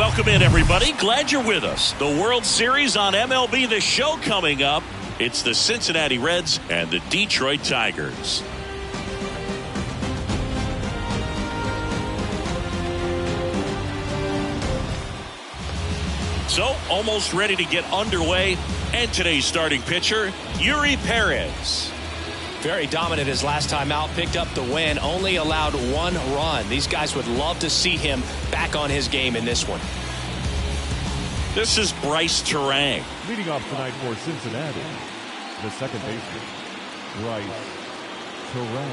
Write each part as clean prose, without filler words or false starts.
Welcome in, everybody. Glad you're with us. The World Series on MLB The Show coming up. It's the Cincinnati Reds and the Detroit Tigers. So, almost ready to get underway. And today's starting pitcher, Eury Perez. Very dominant his last time out, picked up the win, only allowed one run. These guys would love to see him back on his game in this one. This is Bryce Turang. Leading off tonight for Cincinnati, the second baseman, Bryce Turang.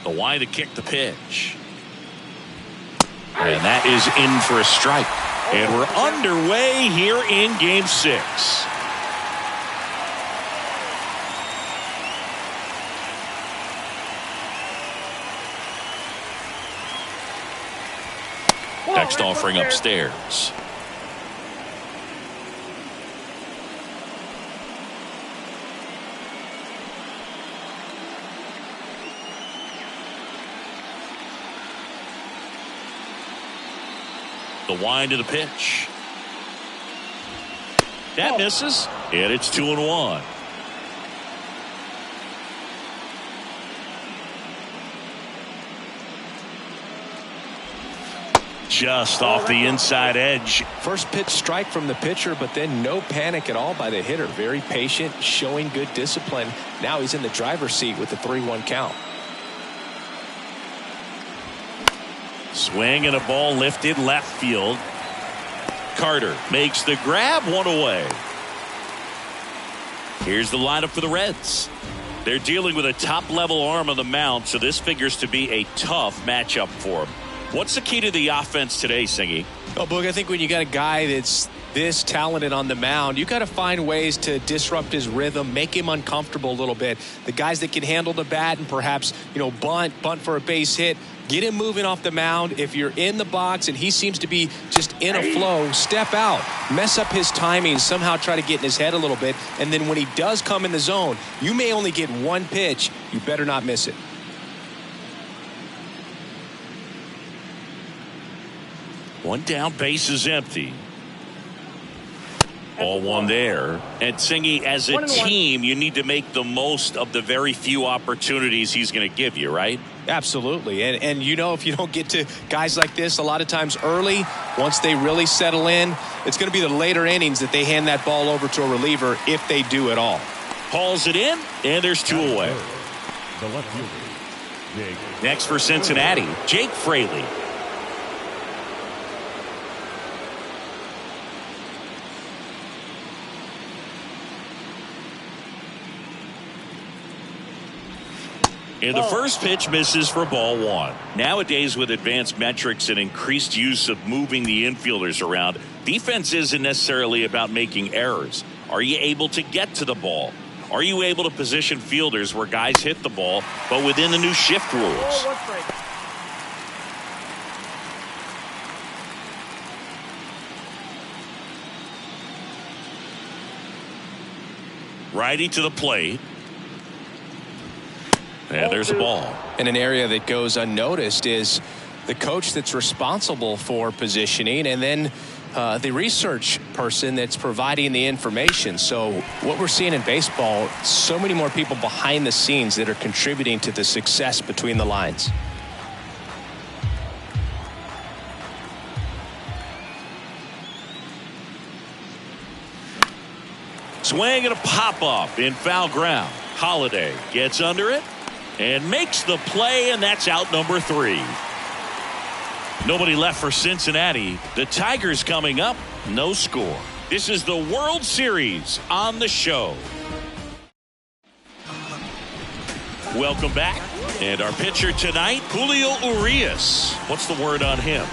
The line to kick the pitch. And that is in for a strike. And we're underway here in Game 6. Next offering upstairs. The wind of the pitch. That misses. And it's 2-1. Just off the inside edge. First pitch strike from the pitcher, but then no panic at all by the hitter. Very patient, showing good discipline. Now he's in the driver's seat with the 3-1 count. Swing and a ball lifted left field. Carter makes the grab, one away. Here's the lineup for the Reds. They're dealing with a top-level arm on the mound, so this figures to be a tough matchup for them. What's the key to the offense today, Singy? Well, Boog, I think when you got a guy that's this talented on the mound, you got to find ways to disrupt his rhythm, make him uncomfortable a little bit. The guys that can handle the bat and perhaps, bunt for a base hit, get him moving off the mound. If you're in the box and he seems to be just in a flow, step out, mess up his timing, somehow try to get in his head a little bit. And then when he does come in the zone, you may only get one pitch. You better not miss it. One down, base is empty. All one there. And Singy, as a team, you need to make the most of the very few opportunities he's going to give you, right? Absolutely. And if you don't get to guys like this a lot of times early, once they really settle in, it's going to be the later innings that they hand that ball over to a reliever if they do at all. Hauls it in, and there's 2 away. The left fielder, Jake. Next for Cincinnati, Jake Fraley. And the first pitch misses for ball 1. Nowadays, with advanced metrics and increased use of moving the infielders around, defense isn't necessarily about making errors. Are you able to get to the ball? Are you able to position fielders where guys hit the ball, but within the new shift rules? Righty to the plate. And there's a ball. And an area that goes unnoticed is the coach that's responsible for positioning, and then the research person that's providing the information. So what we're seeing in baseball, so many more people behind the scenes that are contributing to the success between the lines. Swing and a pop-up in foul ground. Holiday gets under it and makes the play, and that's out number 3. Nobody left for Cincinnati. The Tigers coming up, no score. This is the World Series on the show. Welcome back. And our pitcher tonight, Julio Urias. What's the word on him?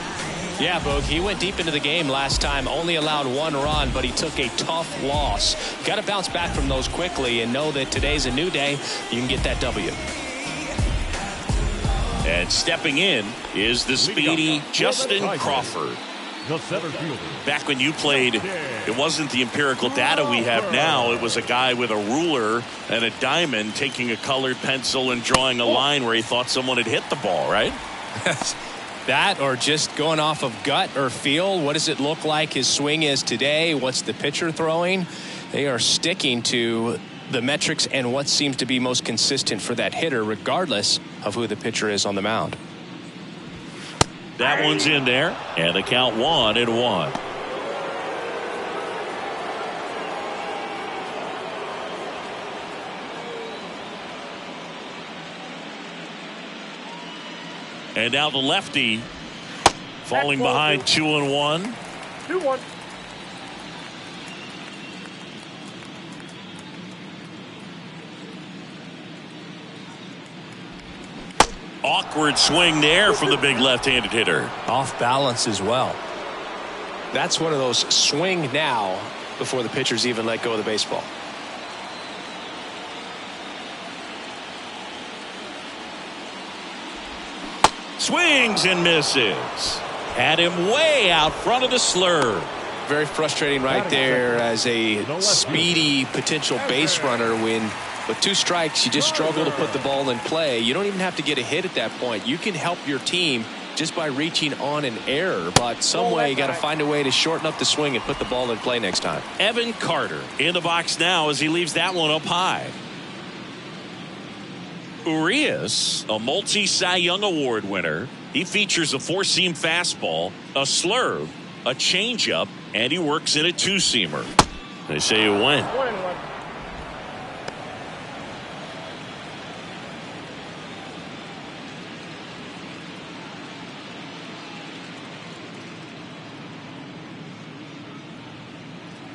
Yeah, Boog, he went deep into the game last time, only allowed 1 run, but he took a tough loss. Got to bounce back from those quickly and know that today's a new day. You can get that W. And stepping in is the speedy Justin Crawford. the center fielder. Back when you played, it wasn't the empirical data we have now. It was a guy with a ruler and a diamond taking a colored pencil and drawing a line where he thought someone had hit the ball, right? That, or just going off of gut or feel. What does it look like his swing is today? What's the pitcher throwing? They are sticking to the metrics and what seems to be most consistent for that hitter, regardless of who the pitcher is on the mound. That one's in there, and the count 1-1. And now the lefty falling behind 2-1. 2-1. Awkward swing there from the big left-handed hitter. Off balance as well. That's one of those swing now before the pitchers even let go of the baseball. Swings and misses. Had him way out front of the slurve. Very frustrating right there as a speedy potential base runner when with 2 strikes you just struggle to put the ball in play. You don't even have to get a hit at that point. You can help your team just by reaching on an error, but some way you got to find a way to shorten up the swing and put the ball in play next time. Evan Carter in the box now as he leaves that one up high. Urias, a multi-Cy Young Award winner. He features a 4-seam fastball, a slurve, a changeup, and he works in a 2-seamer. They say you win. 1-1.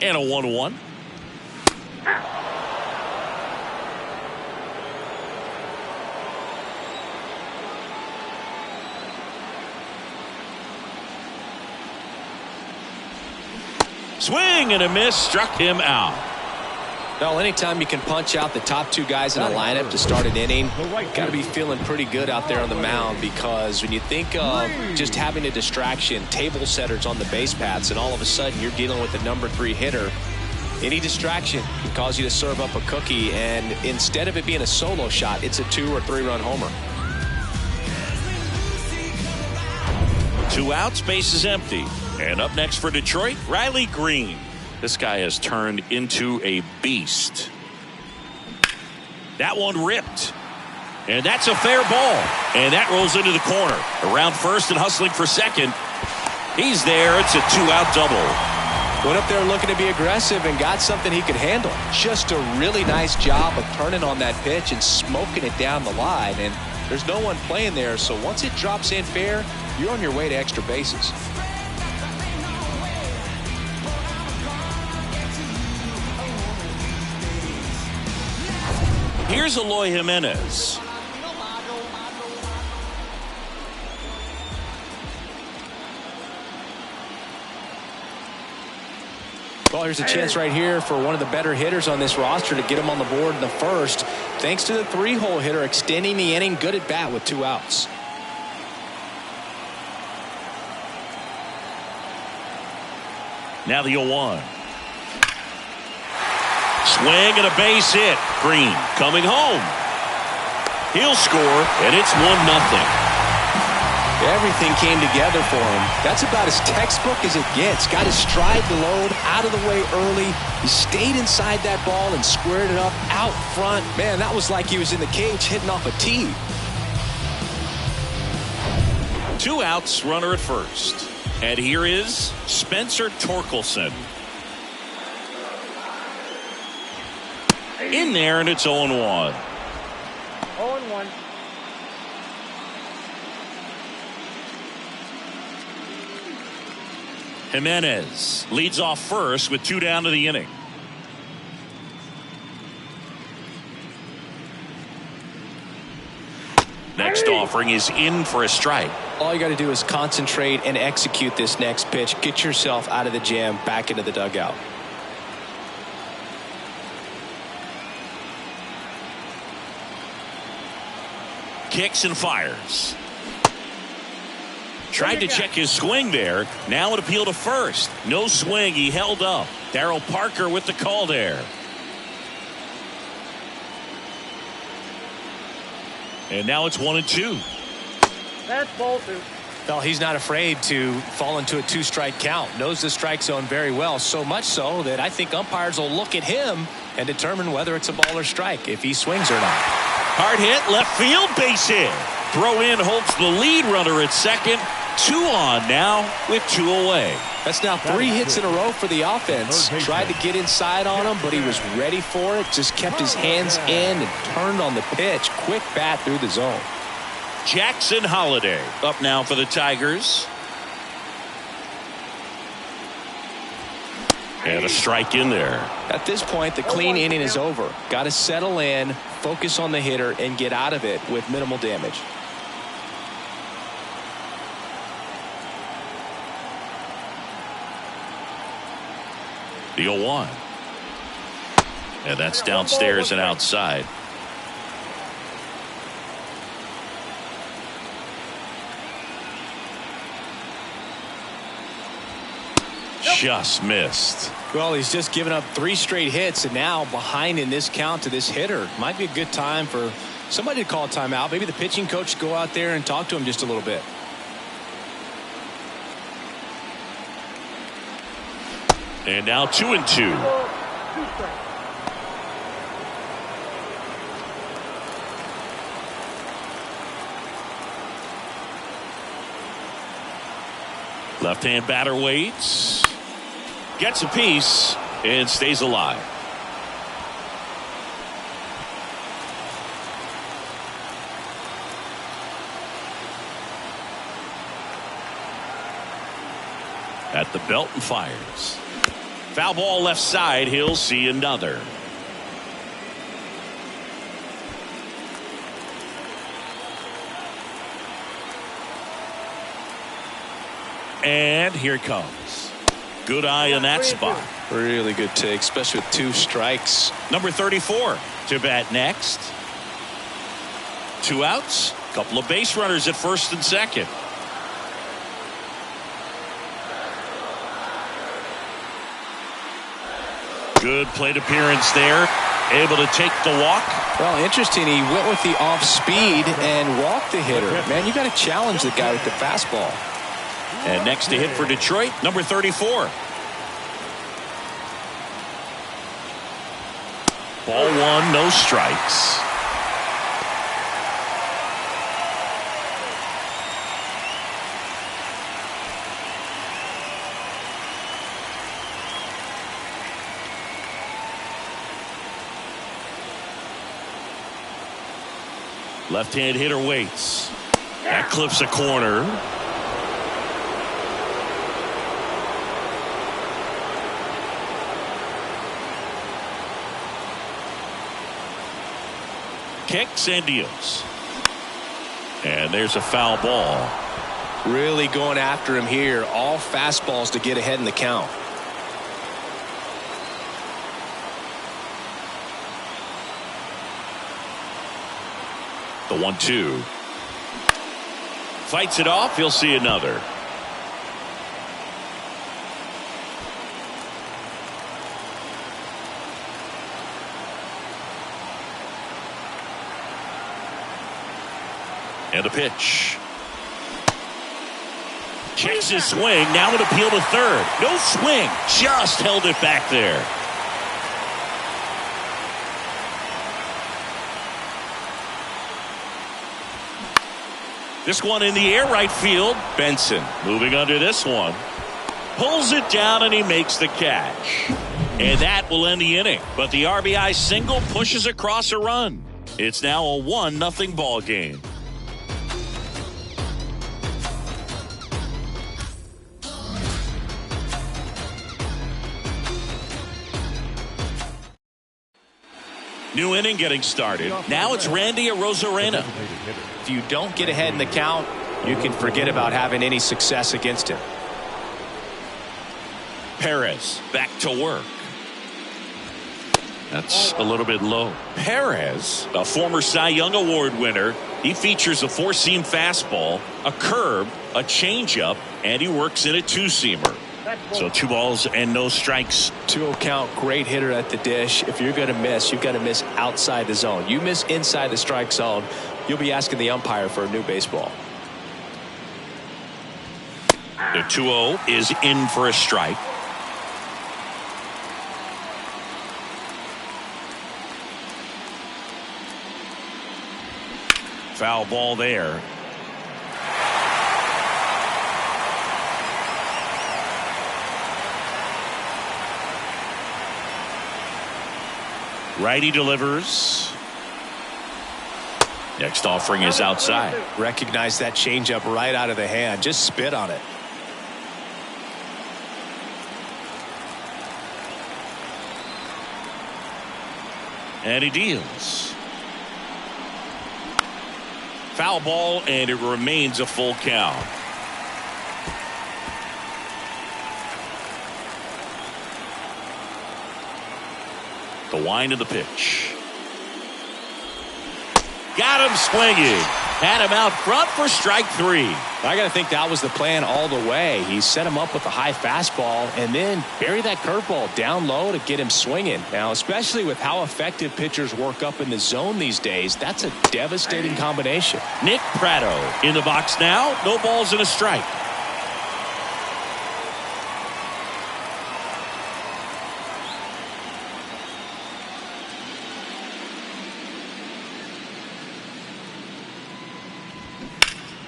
And a 1-1. Swing and a miss, struck him out. Well, anytime you can punch out the top 2 guys in a lineup to start an inning, got to be feeling pretty good out there on the mound, because when you think of just having a distraction, table setters on the base paths, and all of a sudden you're dealing with the number 3 hitter, any distraction can cause you to serve up a cookie, and instead of it being a solo shot, it's a 2 or 3 run homer. 2 outs, base is empty. And up next for Detroit, Riley Green. This guy has turned into a beast. That one ripped. And that's a fair ball. And that rolls into the corner. Around first and hustling for second. He's there. It's a 2-out double. Went up there looking to be aggressive and got something he could handle. Just a really nice job of turning on that pitch and smoking it down the line. And there's no one playing there, so once it drops in fair, you're on your way to extra bases. Here's Eloy Jimenez. Well, here's a chance right here for one of the better hitters on this roster to get him on the board in the first. Thanks to the 3-hole hitter extending the inning. Good at bat with 2 outs. Now the 0-1. Swing and a base hit. Green coming home. He'll score, and it's 1-0. Everything came together for him. That's about as textbook as it gets. Got his stride to load, out of the way early. He stayed inside that ball and squared it up out front. Man, that was like he was in the cage hitting off a tee. 2 outs, runner at first. And here is Spencer Torkelson. In there, and it's 0-1. 0-1. Jimenez leads off first with 2 down to the inning. Next offering is in for a strike. All you got to do is concentrate and execute this next pitch. Get yourself out of the jam, back into the dugout. Kicks and fires. Tried to check his swing there. Now an appeal to first. No swing. He held up. Darryl Parker with the call there. And now it's 1-2. That's ball two. Well, he's not afraid to fall into a 2-strike count. Knows the strike zone very well. So much so that I think umpires will look at him and determine whether it's a ball or strike if he swings or not. Hard hit, left field, base hit. Throw in holds the lead runner at second. 2 on now with 2 away. That's now 3 hits in a row for the offense. Tried to get inside on him, but he was ready for it. Just kept his hands in and turned on the pitch. Quick bat through the zone. Jackson Holliday up now for the Tigers. And a strike in there. At this point, the clean inning is over. Got to settle in, focus on the hitter, and get out of it with minimal damage. The 0-1. And that's downstairs and outside. Just missed. Well, he's just given up 3 straight hits and now behind in this count to this hitter. Might be a good time for somebody to call a timeout. Maybe the pitching coach to go out there and talk to him just a little bit. And now 2-2. Left-hand batter waits. Gets a piece and stays alive. At the belt and fires. Foul ball left side. He'll see another. And here it comes. Good eye in that spot. Really good take, especially with 2 strikes. Number 34 to bat next. 2 outs. Couple of base runners at first and second. Good plate appearance there. Able to take the walk. Well, interesting. He went with the off speed and walked the hitter. Man, you got to challenge the guy with the fastball. And next to hit for Detroit, number 34. Ball 1, no strikes. Left-hand hitter waits. That clips a corner. Kicks and deals. And there's a foul ball. Really going after him here. All fastballs to get ahead in the count. The 1-2. Fights it off. He'll see another. And a pitch. Checks his swing. Now an appeal to third. No swing. Just held it back there. This one in the air right field. Benson moving under this one. Pulls it down and he makes the catch. And that will end the inning. But the RBI single pushes across a run. It's now a 1-0 ball game. New inning getting started. Now it's Randy Arozarena. If you don't get ahead in the count, you can forget about having any success against him. Perez back to work. That's a little bit low. Perez, a former Cy Young Award winner, he features a 4-seam fastball, a curve, a changeup, and he works in a two-seamer. So 2 balls and no strikes. 2-0 count, great hitter at the dish. If you're going to miss, you've got to miss outside the zone. You miss inside the strike zone, you'll be asking the umpire for a new baseball. The 2-0 is in for a strike. Foul ball there. Righty delivers. Next offering is outside. Recognize that changeup right out of the hand. Just spit on it. And he deals. Foul ball, and it remains a full count. The wind of the pitch. Got him swinging. Had him out front for strike 3. I got to think that was the plan all the way. He set him up with a high fastball and then bury that curveball down low to get him swinging. Now, especially with how effective pitchers work up in the zone these days, that's a devastating combination. Nick Pratto in the box now. No balls and a strike.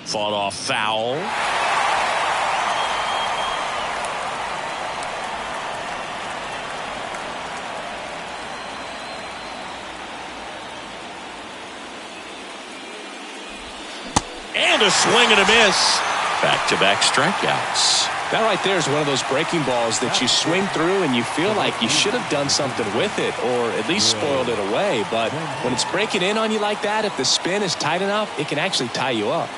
Fought off foul. And a swing and a miss. Back-to-back strikeouts. That right there is one of those breaking balls that you swing through and you feel like you should have done something with it or at least spoiled it away. But when it's breaking in on you like that, if the spin is tight enough, it can actually tie you up.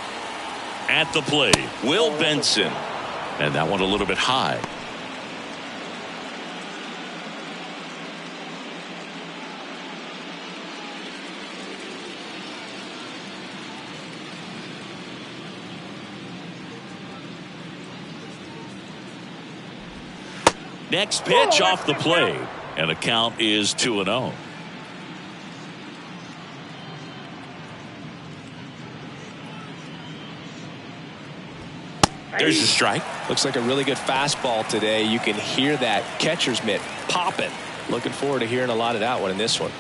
At the plate, Will Benson. And that one a little bit high. Next pitch off the plate. And the count is 2-0. There's a strike. Looks like a really good fastball today. You can hear that catcher's mitt popping. Looking forward to hearing a lot of that one in this one.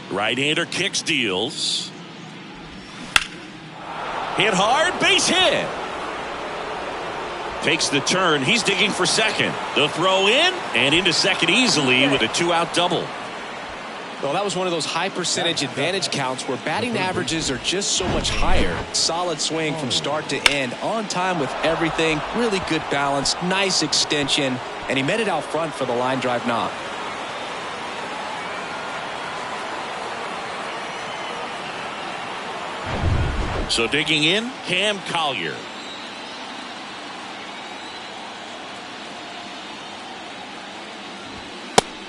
Right-hander kicks, deals. Hit hard, base hit. Takes the turn. He's digging for second. The throw in and into second easily with a 2-out double. Well, that was one of those high percentage advantage counts where batting averages are just so much higher. Solid swing from start to end, on time with everything, really good balance, nice extension, and he met it out front for the line drive knock. So digging in, Cam Collier.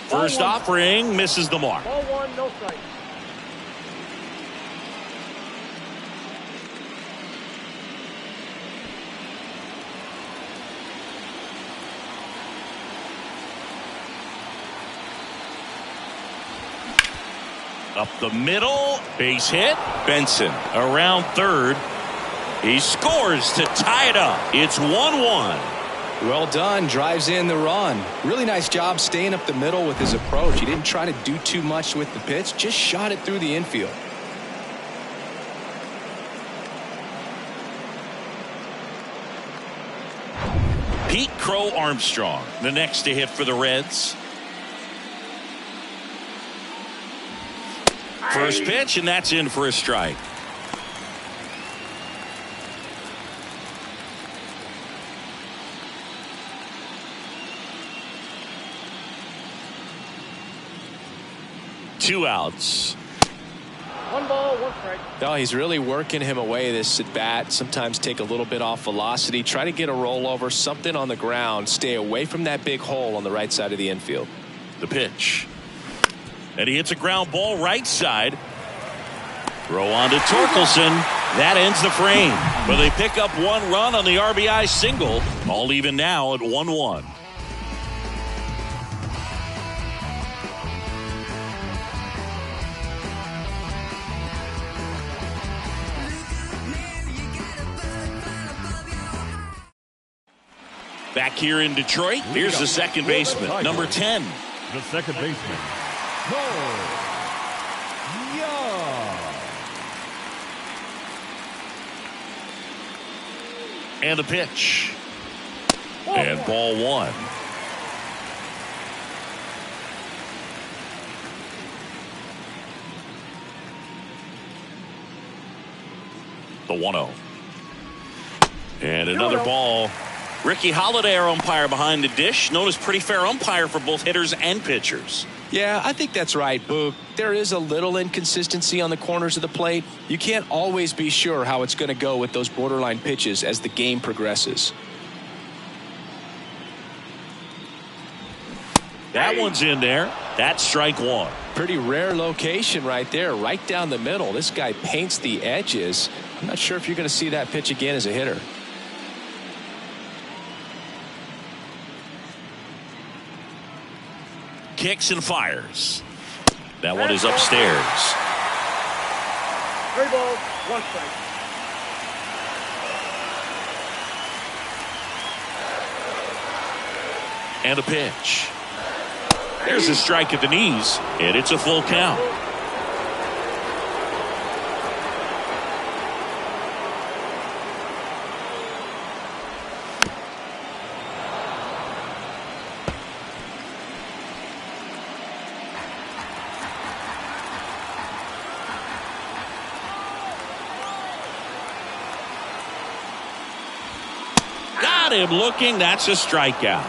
First offering misses the mark. Ball 1, no strike. Up the middle, base hit. Benson around third. He scores to tie it up. It's 1-1. Well done, drives in the run. Really nice job staying up the middle with his approach. He didn't try to do too much with the pitch, just shot it through the infield. Pete Crow Armstrong, the next to hit for the Reds. First pitch, and that's in for a strike. Two outs. 1 ball, 1 strike. Oh, he's really working him away this at bat. Sometimes take a little bit off velocity. Try to get a rollover, something on the ground. Stay away from that big hole on the right side of the infield. The pitch. And he hits a ground ball right side. Throw on to Torkelson. That ends the frame. But they pick up one run on the RBI single. All even now at 1-1. Back here in Detroit, here's the second baseman, number 10. The second baseman, Cole Young. And the pitch. And ball one. The 1-0. And another ball. Ricky Holiday, our umpire behind the dish, known as pretty fair umpire for both hitters and pitchers. Yeah, I think that's right, Boog. There is a little inconsistency on the corners of the plate. You can't always be sure how it's going to go with those borderline pitches as the game progresses. That one's in there. That's strike one. Pretty rare location right there, right down the middle. This guy paints the edges. I'm not sure if you're going to see that pitch again as a hitter. Kicks and fires. That one is upstairs. 3 balls, 1 strike. And a pitch. There's a strike at the knees, and it's a full count. Got him looking. That's a strikeout.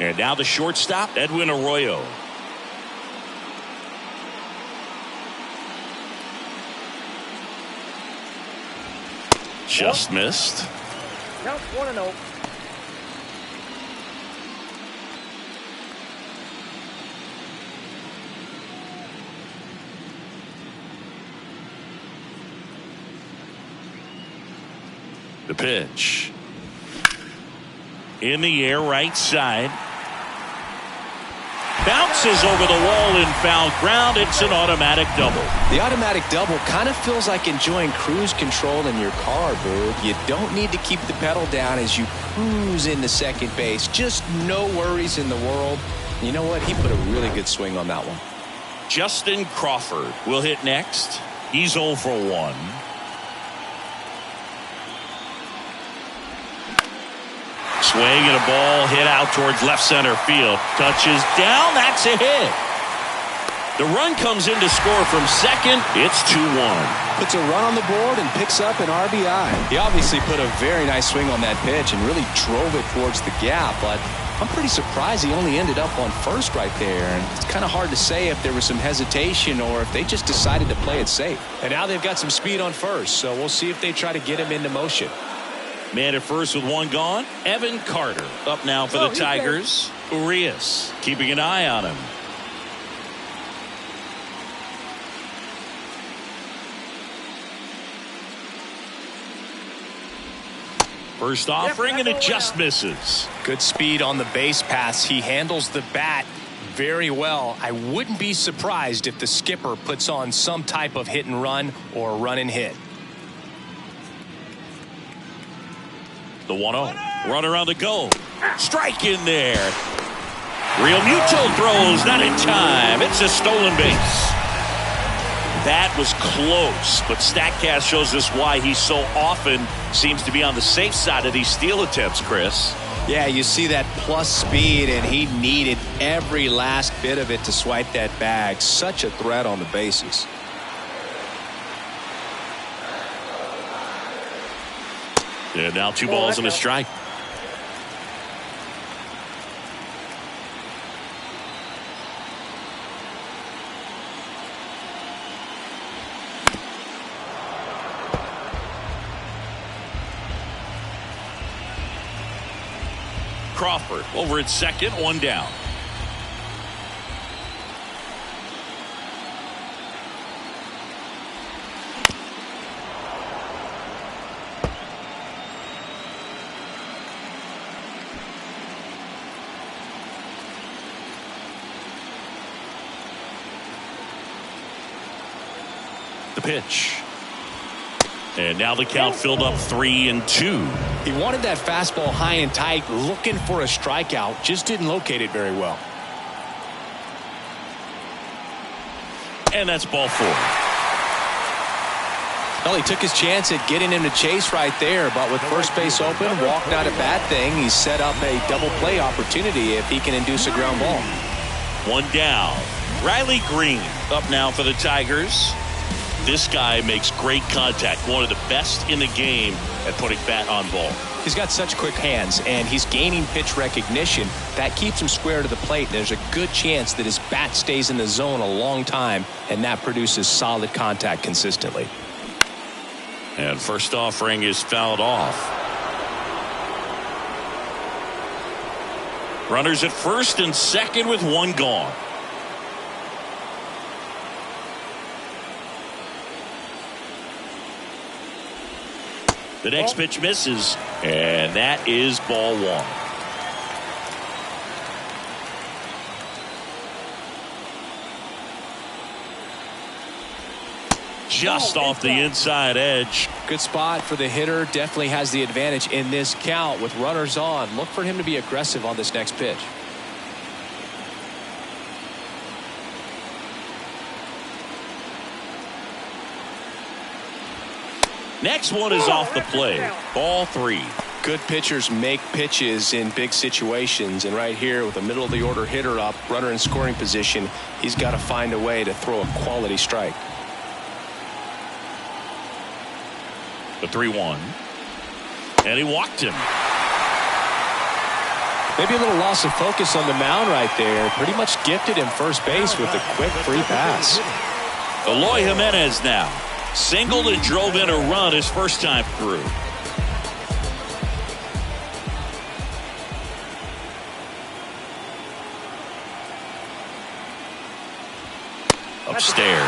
And now the shortstop, Edwin Arroyo. Just missed. Count 1-0. The pitch. In the air, right side. Bounces over the wall in foul ground. It's an automatic double. The automatic double kind of feels like enjoying cruise control in your car, Boog. You don't need to keep the pedal down as you cruise into second base. Just no worries in the world. You know what? He put a really good swing on that one. Justin Crawford will hit next. He's 0 for 1. Swing and a ball hit out towards left center field. Touches down. That's a hit. The run comes in to score from second. It's 2-1. Puts a run on the board and picks up an RBI. He obviously put a very nice swing on that pitch and really drove it towards the gap, but I'm pretty surprised he only ended up on first right there. And it's kind of hard to say if there was some hesitation or if they just decided to play it safe. And now they've got some speed on first, so we'll see if they try to get him into motion. Man at first with one gone. Evan Carter up now for the Tigers. Urias keeping an eye on him. First offering and it just misses. Good speed on the base pass. He handles the bat very well. I wouldn't be surprised if the skipper puts on some type of hit and run or run and hit. The 1-0. Runner on the go. Strike in there. Real Muto throws, not in time. It's a stolen base. That was close, but StatCast shows us why he so often seems to be on the safe side of these steal attempts, Chris. Yeah, you see that plus speed, and he needed every last bit of it to swipe that bag. Such a threat on the bases. And now 2 balls and a strike. Crawford over at second, 1 down. the pitch. And now the count filled up 3-2. He wanted that fastball high and tight, looking for a strikeout. Just didn't locate it very well. And that's ball 4. Well, he took his chance at getting him to chase right there, but with first base open, walked out a bad thing. He's set up a double play opportunity if he can induce a ground ball. One down. Riley Green up now for the Tigers. This guy makes great contact. One of the best in the game at putting bat on ball. He's got such quick hands, and he's gaining pitch recognition. That keeps him square to the plate. There's a good chance that his bat stays in the zone a long time, and that produces solid contact consistently. And first offering is fouled off. Runners at first and second with one gone. The next pitch misses, and that is ball 1. Just off the inside edge. Good spot for the hitter. Definitely has the advantage in this count with runners on. Look for him to be aggressive on this next pitch. Next one is off the plate. Ball 3. Good pitchers make pitches in big situations, and right here with a middle of the order hitter up, runner in scoring position, he's got to find a way to throw a quality strike. The 3-1. And he walked him. Maybe a little loss of focus on the mound right there. Pretty much gifted him first base with a quick free pass. Eloy Jimenez now. Singled and drove in a run his first time through. Upstairs.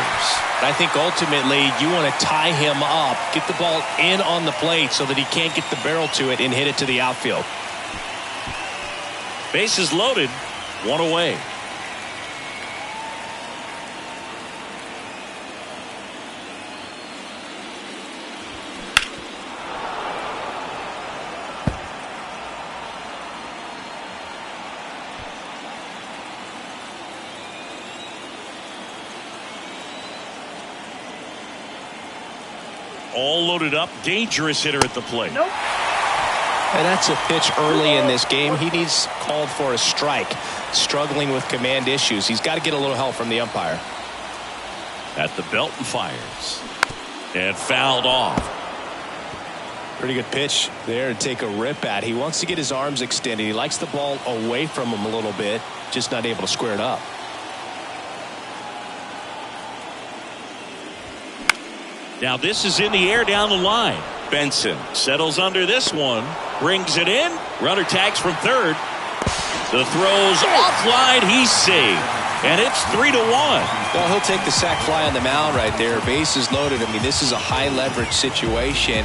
I think ultimately you want to tie him up, get the ball in on the plate so that he can't get the barrel to it and hit it to the outfield. Bases loaded, one away. All loaded up, dangerous hitter at the plate. Nope. And that's a pitch early in this game. He needs called for a strike. Struggling with command issues. He's got to get a little help from the umpire. At the belt and fires. And fouled off. Pretty good pitch there to take a rip at. He wants to get his arms extended. He likes the ball away from him a little bit. Just not able to square it up. Now this is in the air down the line. Benson settles under this one. Brings it in. Runner tags from third. The throw's offline. He's saved. And it's 3-1. Well, he'll take the sac fly on the mound right there. Bases loaded. I mean, this is a high leverage situation.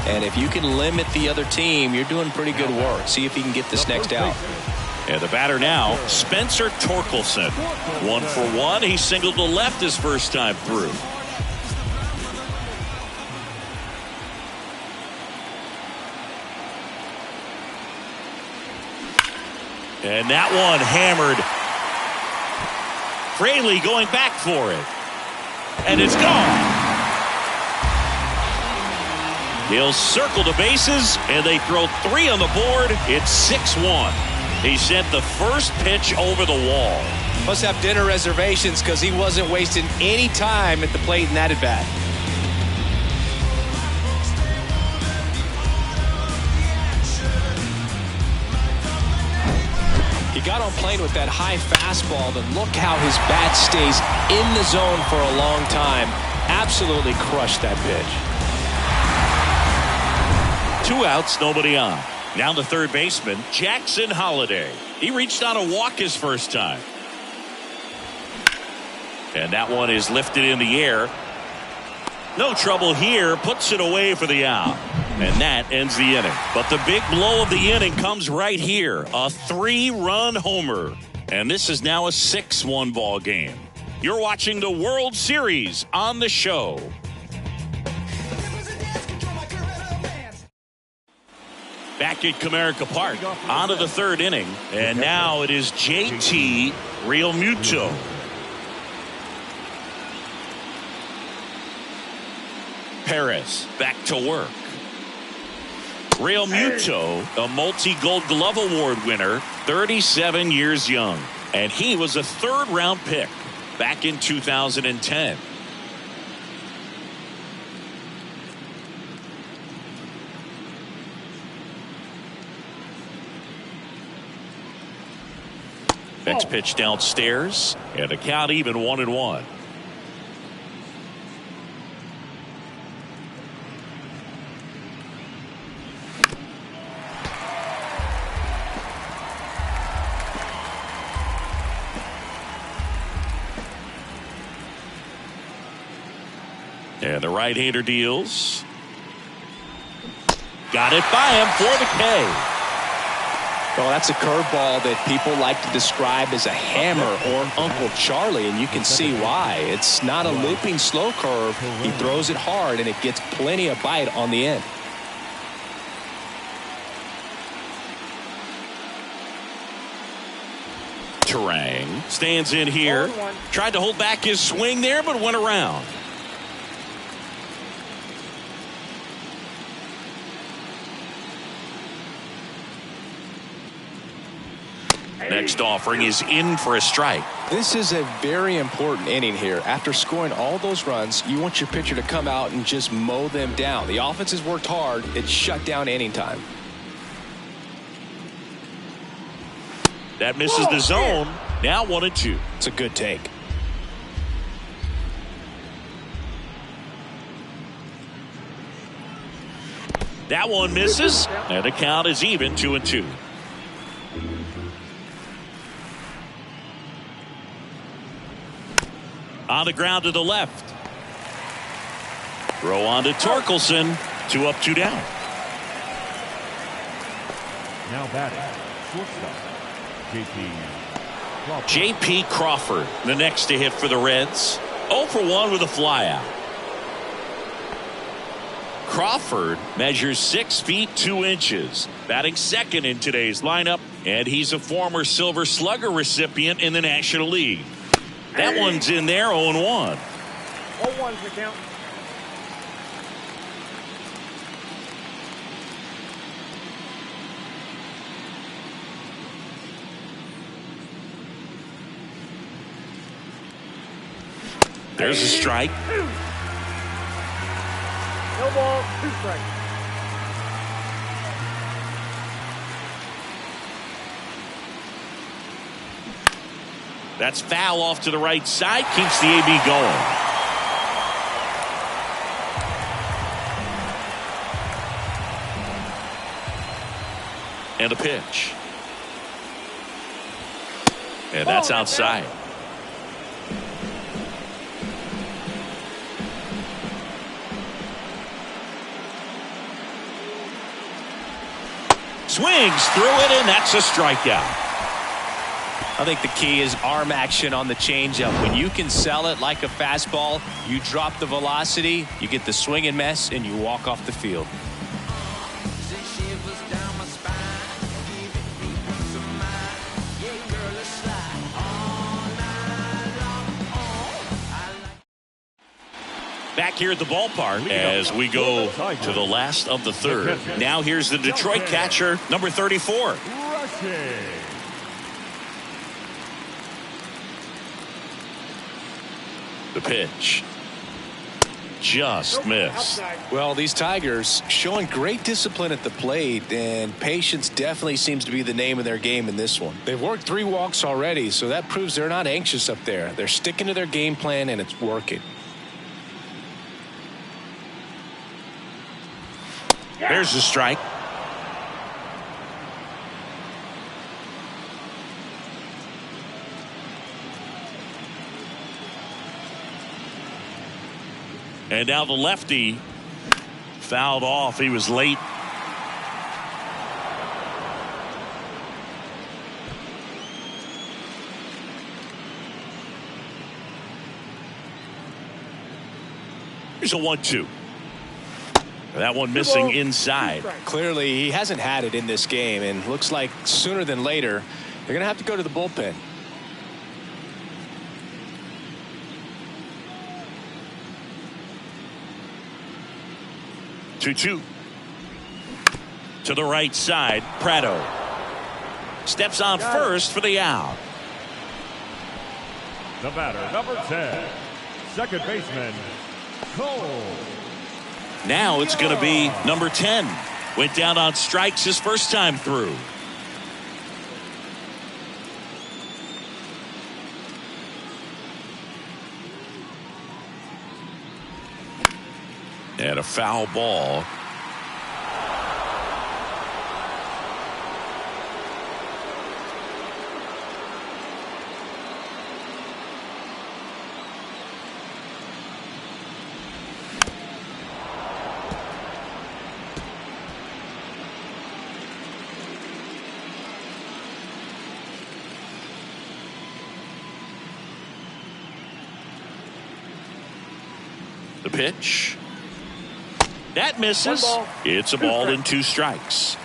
And if you can limit the other team, you're doing pretty good work. See if he can get this next out. And the batter now, Spencer Torkelson. 1 for 1. He singled to left his first time through. And that one hammered. Fraley going back for it. And it's gone. He'll circle the bases, and they throw 3 on the board. It's 6-1. He sent the first pitch over the wall. Must have dinner reservations because he wasn't wasting any time at the plate in that at bat. He got on plane with that high fastball, then look how his bat stays in the zone for a long time. Absolutely crushed that pitch. 2 outs, nobody on. Now the third baseman, Jackson Holliday. He reached on a walk his first time. And that one is lifted in the air. No trouble here. Puts it away for the out. And that ends the inning. But the big blow of the inning comes right here. A 3-run homer. And this is now a 6-1 ball game. You're watching the World Series on the show. Back at Comerica Park, on to the third inning, and now it is JT Realmuto. Perez back to work. Realmuto, a multi-Gold Glove Award winner, 37 years young, and he was a third-round pick back in 2010. Next pitch downstairs, and a count even 1-1. And the right-hander deals. Got it by him for the K. Well, that's a curveball that people like to describe as a hammer or Uncle Charlie, and you can see why. It's not a looping slow curve. He throws it hard, and it gets plenty of bite on the end. Turang stands in here. Tried to hold back his swing there, but went around. Next offering is in for a strike. This is a very important inning here. After scoring all those runs, you want your pitcher to come out and just mow them down. The offense has worked hard. It's shut down inning time. That misses the zone. Now 1-2. It's a good take. That one misses, and the count is even 2-2. On the ground to the left. Throw on to Torkelson. 2 up, 2 down. Now batting, shortstop, JP J.P. Crawford, the next to hit for the Reds. 0 for 1 with a flyout. Crawford measures 6 feet 2 inches, batting second in today's lineup, and he's a former Silver Slugger recipient in the National League. That one's in there, 0-1. 0-1's the count. There's a strike. No ball, 2 strikes. That's foul off to the right side. Keeps the AB going. And a pitch. And that's outside. Swings through it, and that's a strikeout. I think the key is arm action on the changeup. When you can sell it like a fastball, you drop the velocity, you get the swing and miss, and you walk off the field. Back here at the ballpark as we go to the last of the third. Now here's the Detroit catcher, number 34. The pitch. Just missed. Well, these Tigers showing great discipline at the plate, and patience definitely seems to be the name of their game in this one. They've worked 3 walks already, so that proves they're not anxious up there. They're sticking to their game plan, and it's working. There's the strike. And now the lefty fouled off. He was late. Here's a 1-2. That one missing inside. Clearly, he hasn't had it in this game, and looks like sooner than later, they're going to have to go to the bullpen. Two. To the right side, Prado steps on first for the out. The batter, number 10, second baseman, Cole. Now it's going to be number 10. Went down on strikes his first time through. And a foul ball. The pitch. That misses. It's a ball and 2 strikes.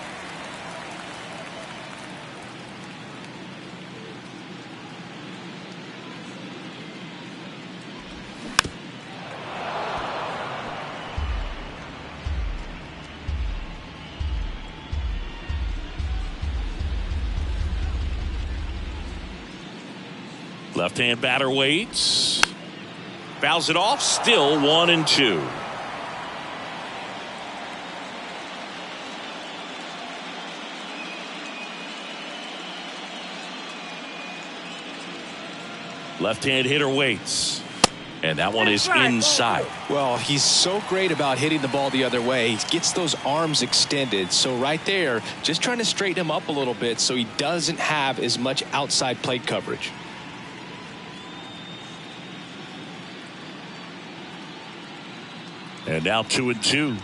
Left-hand batter waits. Fouls it off. Still 1-2. Left-hand hitter waits. And that one is inside. Well, he's so great about hitting the ball the other way. He gets those arms extended. So right there, just trying to straighten him up a little bit so he doesn't have as much outside plate coverage. And now 2-2.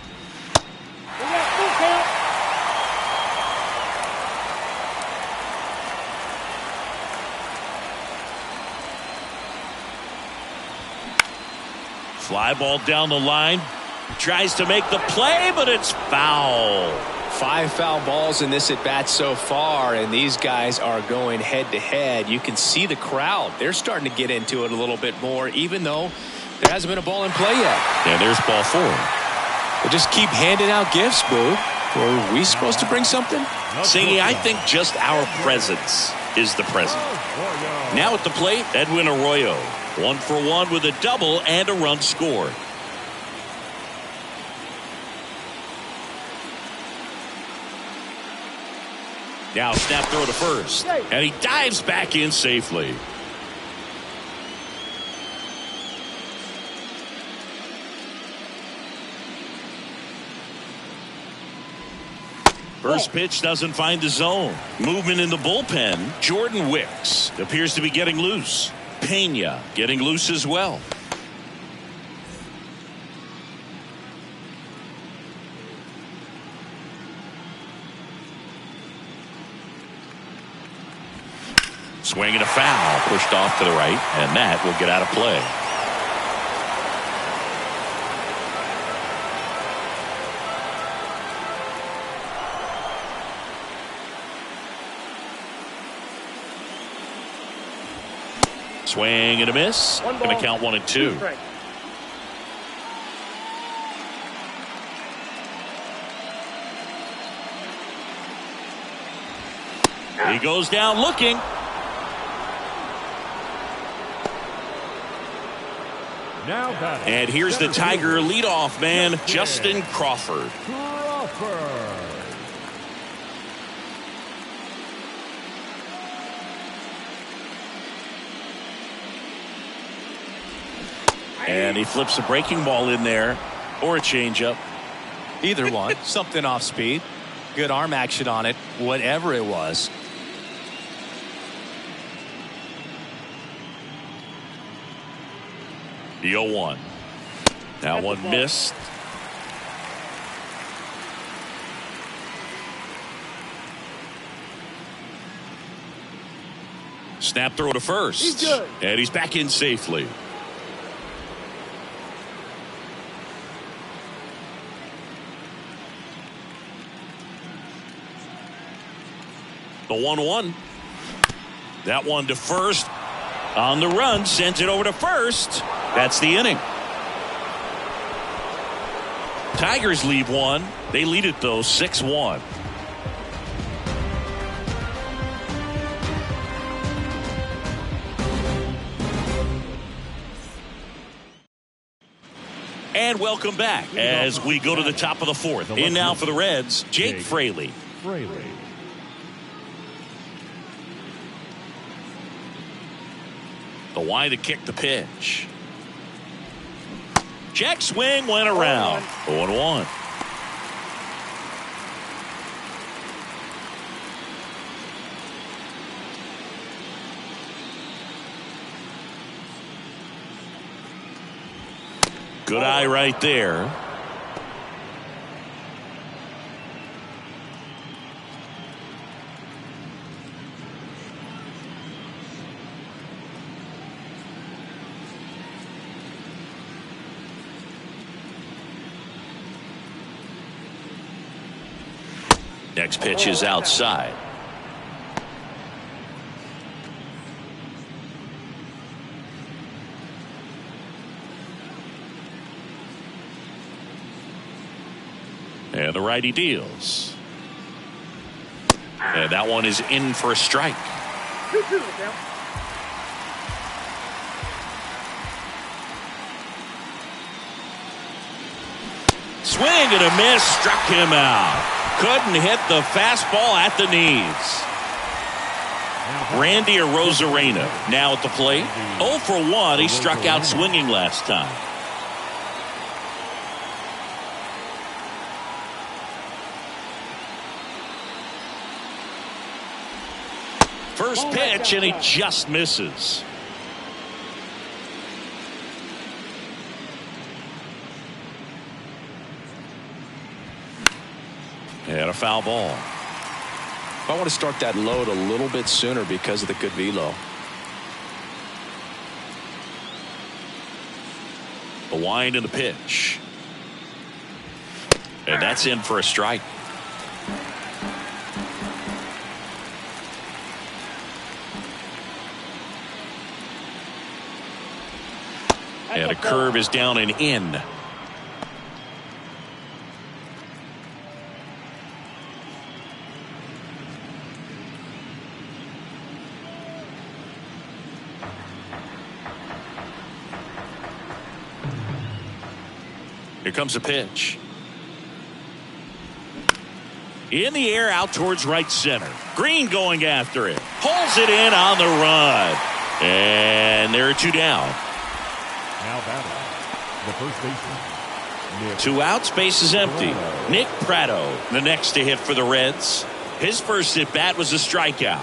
Fly ball down the line. Tries to make the play, but it's foul. 5 foul balls in this at bat so far, and these guys are going head to head. You can see the crowd. They're starting to get into it a little bit more, even though there hasn't been a ball in play yet. And there's ball 4. We'll just keep handing out gifts, Boo. Were we supposed to bring something? Singy, I think just our presence is the present. Now at the plate, Edwin Arroyo. 1 for 1 with a double and a run scored. Now snap throw to first. And he dives back in safely. First pitch doesn't find the zone. Movement in the bullpen. Jordan Wicks appears to be getting loose. Pena getting loose as well. Swing and a foul pushed off to the right, and that will get out of play. Swing and a miss. Going to count 1-2. He goes down looking. Now batting. And here's the Tiger leadoff man, Justin Crawford. And he flips a breaking ball in there, or a changeup. Either one. Something off speed. Good arm action on it, whatever it was. The 0-1. That one missed. Snap throw to first. He's good. And he's back in safely. The 1-1. That one to first. On the run, sends it over to first. That's the inning. Tigers leave one. They lead it, though, 6-1. And welcome back as we go to the top of the fourth. In now for the Reds, Jake Fraley. The wide to kick the pitch. Jack swing went around. 0-1. Good eye right there. Next pitch is outside. And the righty deals. And that one is in for a strike. 2-2 the count. Swing and a miss, struck him out. Couldn't hit the fastball at the knees. Randy Arozarena now at the plate. 0 for 1. He struck out swinging last time. First pitch, and he just misses. And a foul ball. I want to start that load a little bit sooner because of the good velo. The wind and the pitch. And that's in for a strike. And a curve is down and in. Here comes a pitch. In the air out towards right center. Green going after it. Pulls it in on the run. And there are two down. Now batting, the first baseman. Two outs, base is empty. Nick Pratto, the next to hit for the Reds. His first at bat was a strikeout.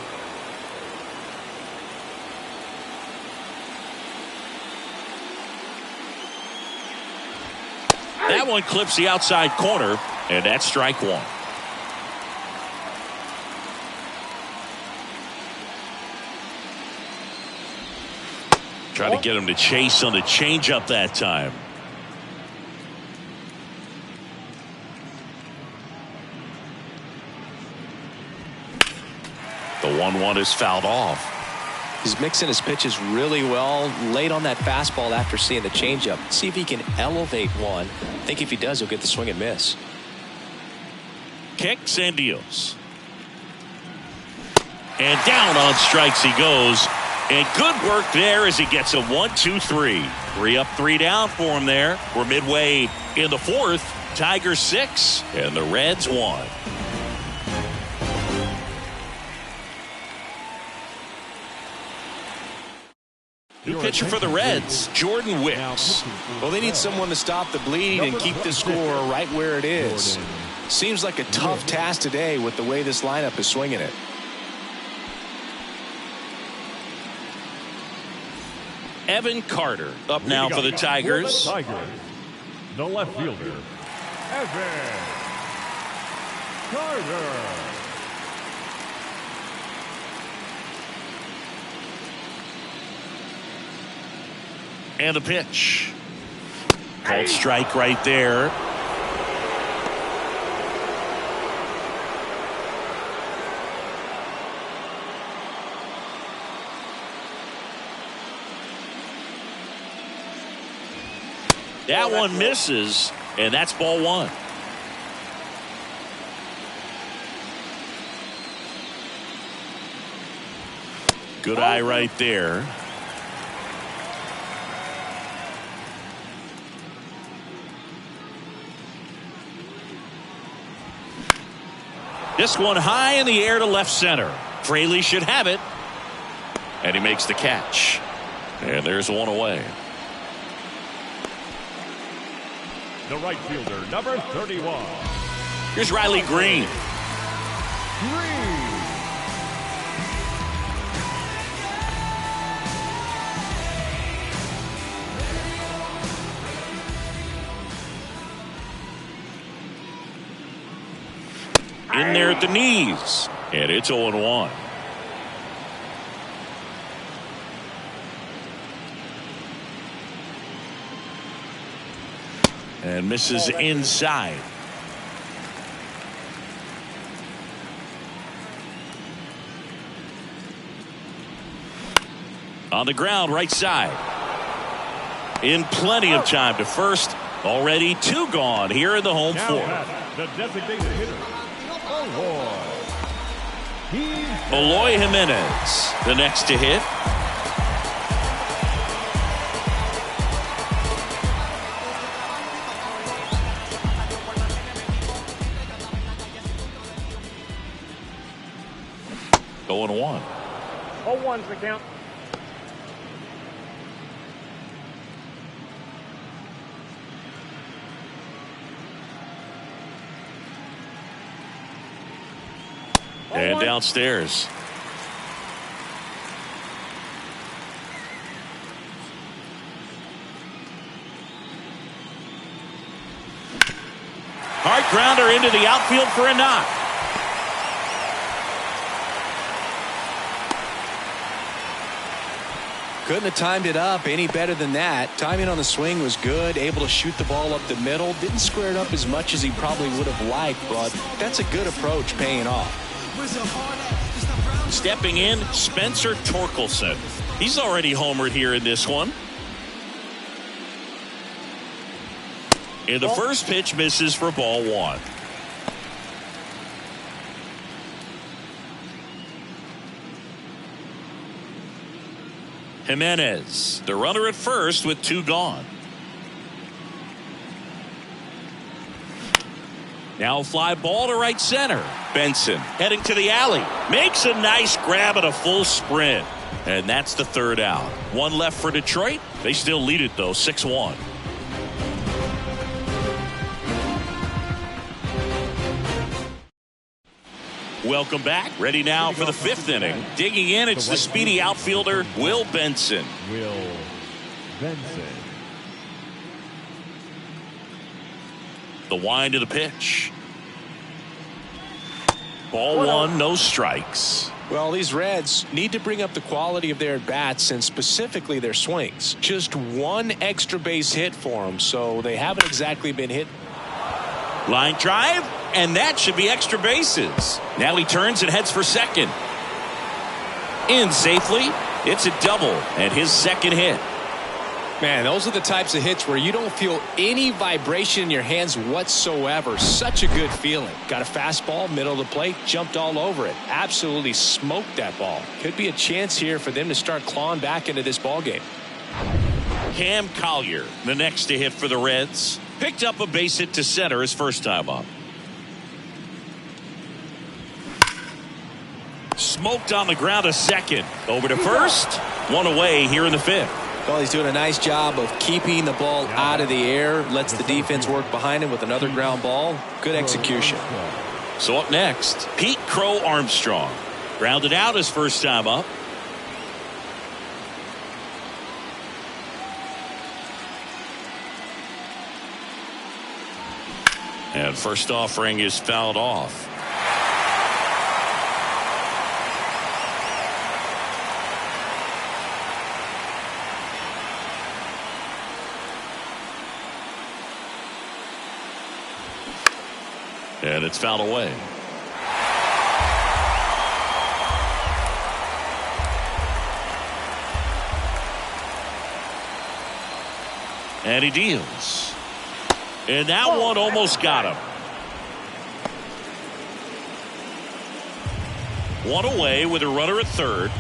That one clips the outside corner, and that's strike one. Trying to get him to chase on the changeup that time. The 1-1 is fouled off. He's mixing his pitches really well. Late on that fastball after seeing the changeup. See if he can elevate one. I think if he does, he'll get the swing and miss. Kicks and deals. And down on strikes he goes. And good work there as he gets a 1-2-3. 3 up, 3 down for him there. We're midway in the fourth. Tigers 6 and the Reds 1. New pitcher for the Reds, Jordan Wicks. Well, they need someone to stop the bleed and keep the score right where it is. Seems like a tough task today with the way this lineup is swinging it. Evan Carter up now for the Tigers. The left fielder, Evan Carter. And the pitch. Called strike right there. That one misses, and that's ball one. Good eye right there. This one high in the air to left center. Fraley should have it. And he makes the catch. And there's one away. The right fielder, number 31. Here's Riley Green. In there at the knees. And it's 0-1. And misses inside. On the ground, right side. In plenty of time to first. Already 2 gone here in the home Now fourth. the designated hitter, Eloy Jimenez, the next to hit. Going 1. 0-1's the count. And downstairs. Hard grounder into the outfield for a knock. Couldn't have timed it up any better than that. Timing on the swing was good. Able to shoot the ball up the middle. Didn't square it up as much as he probably would have liked, but that's a good approach paying off. Stepping in, Spencer Torkelson. He's already homered here in this one. And the first pitch misses for ball 1. Jimenez, the runner at first with 2 gone. Now a fly ball to right center. Benson heading to the alley. Makes a nice grab at a full sprint. And that's the 3rd out. 1 left for Detroit. They still lead it though, 6-1. Welcome back. Ready now for the 5th inning. Digging in, it's the speedy outfielder, Will Benson. The wind of the pitch. Ball 1, no strikes. Well, these Reds need to bring up the quality of their at-bats and specifically their swings. Just 1 extra base hit for them, so they haven't exactly been hit. Line drive, and that should be extra bases. Now he turns and heads for second. In safely. It's a double and his 2nd hit. Man, those are the types of hits where you don't feel any vibration in your hands whatsoever. Such a good feeling. Got a fastball, middle of the plate, jumped all over it. Absolutely smoked that ball. Could be a chance here for them to start clawing back into this ball game. Cam Collier, the next to hit for the Reds. Picked up a base hit to center his first time up. Smoked on the ground to second. Over to first. 1 away here in the 5th. Well, he's doing a nice job of keeping the ball out of the air. Lets the defense work behind him with another ground ball. Good execution. So up next, Pete Crow Armstrong. Grounded out his first time up. And first offering is fouled off. And it's fouled away. And he deals. And that one almost got him. One away with a runner at third.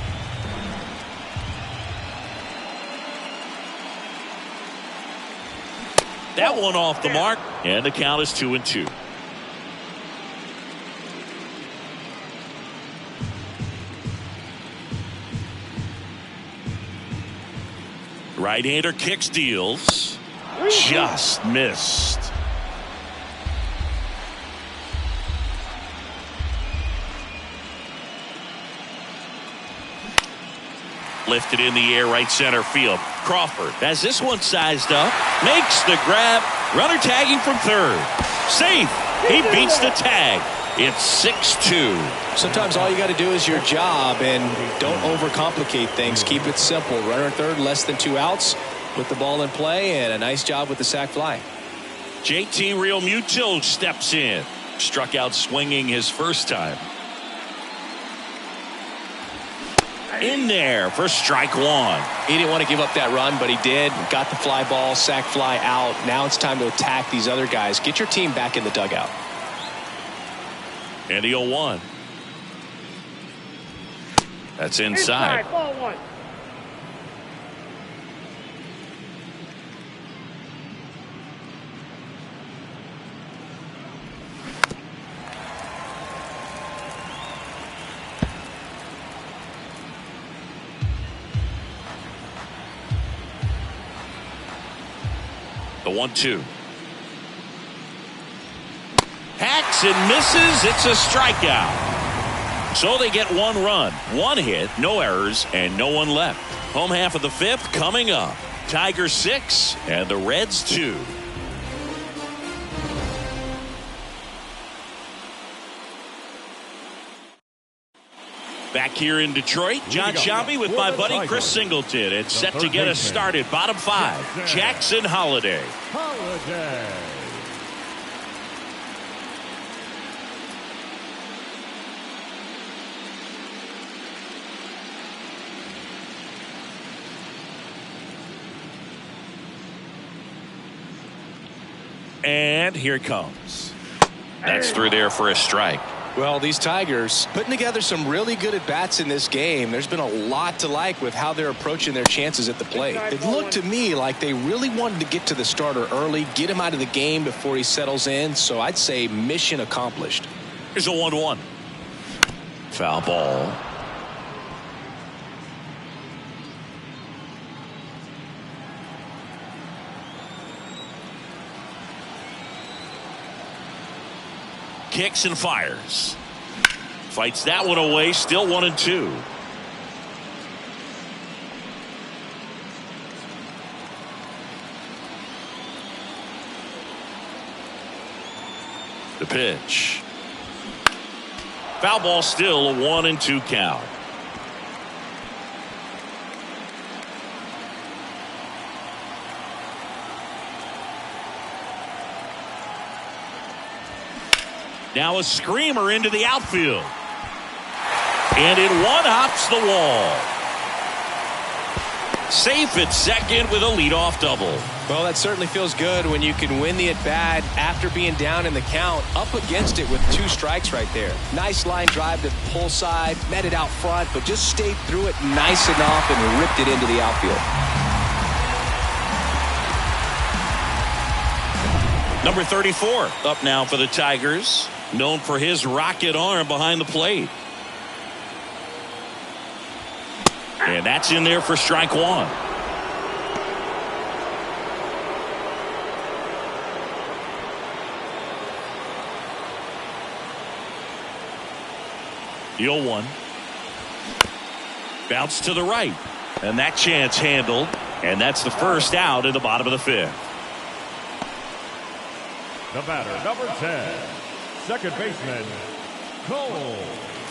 That one off the mark, and the count is 2-2. Right-hander kicks, deals. Just missed. Lifted in the air, right center field. Crawford has this one sized up. Makes the grab. Runner tagging from third. Safe. He beats the tag. It's 6-2. Sometimes all you got to do is your job and don't overcomplicate things. Keep it simple. Runner at third, less than 2 outs. Put the ball in play, and a nice job with the sac fly. JT Realmuto steps in. Struck out swinging his first time. In there for strike one. He didn't want to give up that run, but he did. Got the fly ball, sac fly out. Now it's time to attack these other guys. Get your team back in the dugout. And the 0-1. That's inside. Ball one. The 1-2. Hacks and misses. It's a strikeout. So they get 1 run, 1 hit, no errors, and no one left. Home half of the 5th coming up. Tigers 6 and the Reds 2. Back here in Detroit, John Sciambi with my buddy Chris Singleton. It's set to get us started. Bottom 5, Jackson Holliday. And here it comes. That's through there for a strike. Well, these Tigers putting together some really good at-bats in this game. There's been a lot to like with how they're approaching their chances at the plate. It looked to me like they really wanted to get to the starter early, get him out of the game before he settles in. So I'd say mission accomplished. Here's a 1-1. Foul ball. Kicks and fires. Fights that one away. Still 1-2. The pitch. Foul ball, still a 1-2 count. Now a screamer into the outfield. And it one-hops the wall. Safe at second with a leadoff double. Well, that certainly feels good when you can win the at-bat after being down in the count, up against it with 2 strikes right there. Nice line drive to pull side, met it out front, but just stayed through it nice enough and ripped it into the outfield. Number 34 up now for the Tigers, known for his rocket arm behind the plate. And that's in there for strike one. The 0-1. Bounce to the right. And that chance handled. And that's the first out in the bottom of the 5th. The batter, number 10, second baseman, Cole.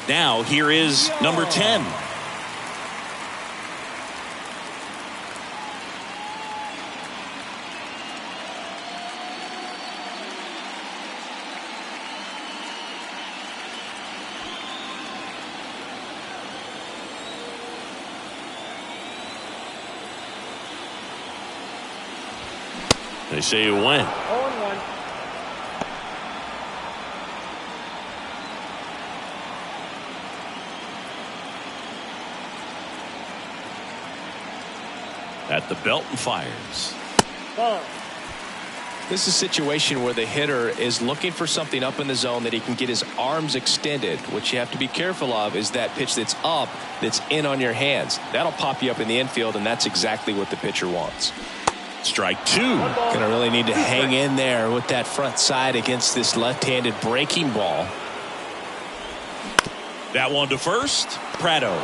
Now here is number 10. They say you win. 0-1. At the belt and fires. Ball. This is a situation where the hitter is looking for something up in the zone that he can get his arms extended. What you have to be careful of is that pitch that's up, that's in on your hands. That'll pop you up in the infield, and that's exactly what the pitcher wants. Strike two. Gonna really need to hang in there with that front side against this left-handed breaking ball. That one to first. Prado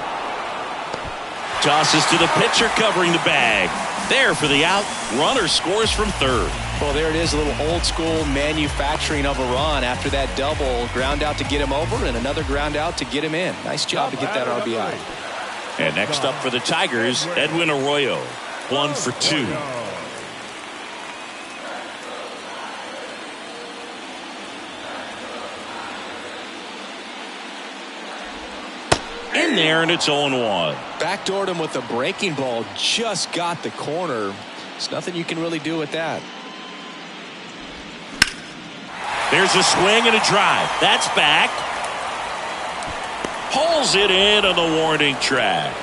tosses to the pitcher, covering the bag. There for the out. Runner scores from third. Well, there it is, a little old school manufacturing of a run after that double. Ground out to get him over and another ground out to get him in. Nice job to get that RBI. And next up for the Tigers, Edwin Arroyo. 1 for 2. In there, and it's 0-1. Backdoored him with a breaking ball. Just got the corner. There's nothing you can really do with that. There's a swing and a drive. That's back. Pulls it in on the warning track.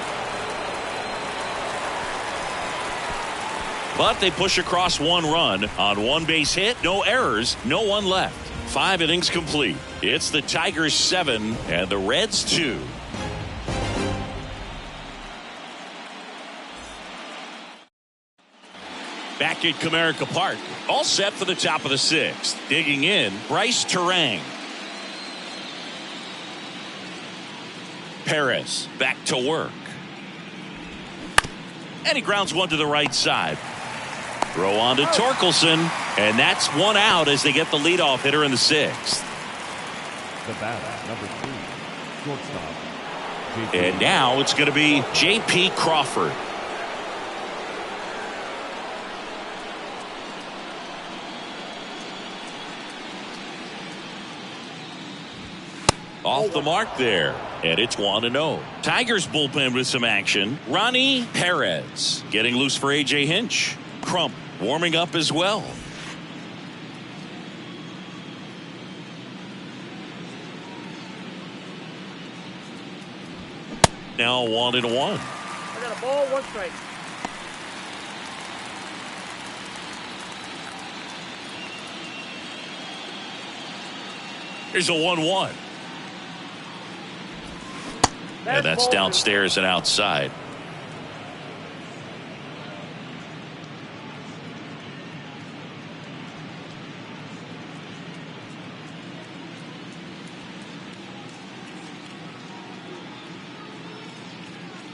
But they push across 1 run on 1 base hit. No errors. No one left. 5 innings complete. It's the Tigers 7 and the Reds 2. Back at Comerica Park. All set for the top of the 6th. Digging in, Bryce Turang. Perez back to work. And he grounds one to the right side. Throw on to Torkelson. And that's 1 out as they get the leadoff hitter in the 6th. The batter, number 2, shortstop. And now it's going to be J.P. Crawford. Off the mark there, and it's 1-0. Tigers bullpen with some action. Ronnie Perez getting loose for A.J. Hinch. Crump warming up as well. Now 1-1. I got a ball, 1 strike. Here's a 1-1. And that's downstairs and outside.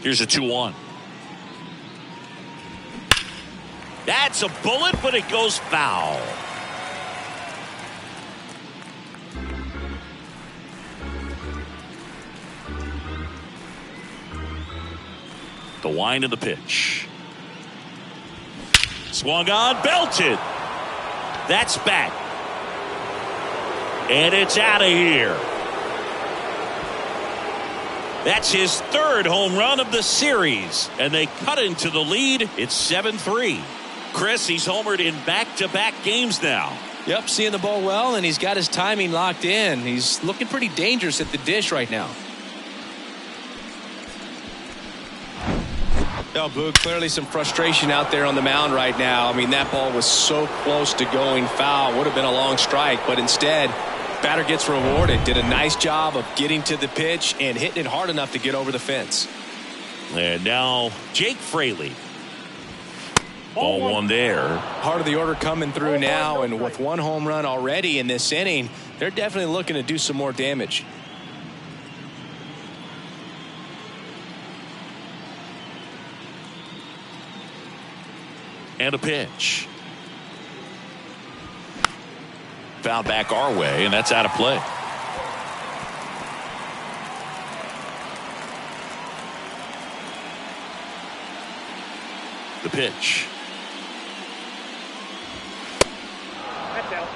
Here's a 2-1. That's a bullet, but it goes foul. The wind of the pitch. Swung on, belted. That's back. And it's out of here. That's his 3rd home run of the series. And they cut into the lead. It's 7-3. Chris, he's homered in back-to-back games now. Yep, seeing the ball well, and he's got his timing locked in. He's looking pretty dangerous at the dish right now. No, Boog, clearly some frustration out there on the mound right now. I mean, that ball was so close to going foul. Would have been a long strike, but instead, batter gets rewarded. Did a nice job of getting to the pitch and hitting it hard enough to get over the fence. And now Jake Fraley. Ball 1 there. Heart of the order coming through now, and with 1 home run already in this inning, they're definitely looking to do some more damage. And a pitch. Foul back our way, and that's out of play. The pitch. That's out.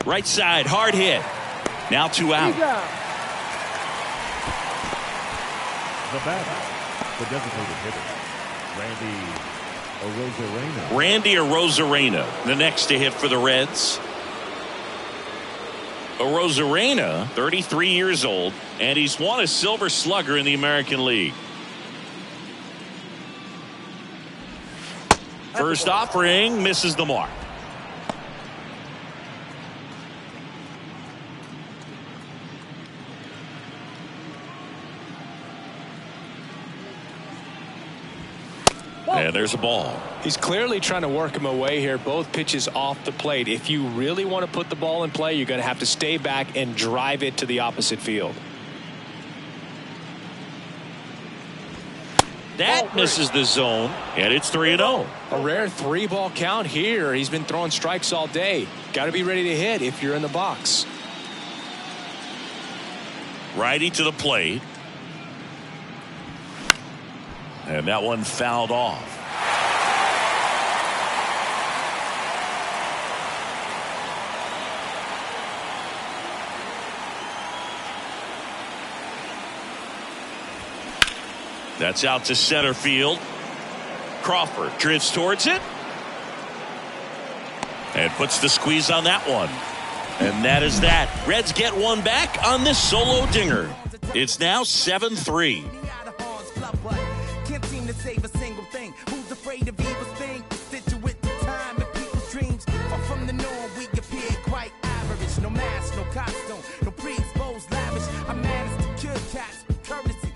Right side, hard hit. Now 2 out. The batter, the designated hitter, Randy Arozarena. Randy Arozarena, the next to hit for the Reds. Arozarena, 33 years old, and he's won a Silver Slugger in the American League. First offering misses the mark. And there's a ball. He's clearly trying to work him away here. Both pitches off the plate. If you really want to put the ball in play, you're going to have to stay back and drive it to the opposite field. That misses the zone, and it's 3-0. A rare 3-ball count here. He's been throwing strikes all day. Got to be ready to hit if you're in the box. Righty to the plate. And that one fouled off. That's out to center field. Crawford drifts towards it. And puts the squeeze on that one. And that is that. Reds get one back on this solo dinger. It's now 7-3. To save a single thing. Who's afraid of evil thing? Situate the time of people's dreams. Far from the norm, we appear quite average. No mask, no costume, no pre-exposed lavish. I managed to cure cats with courtesy.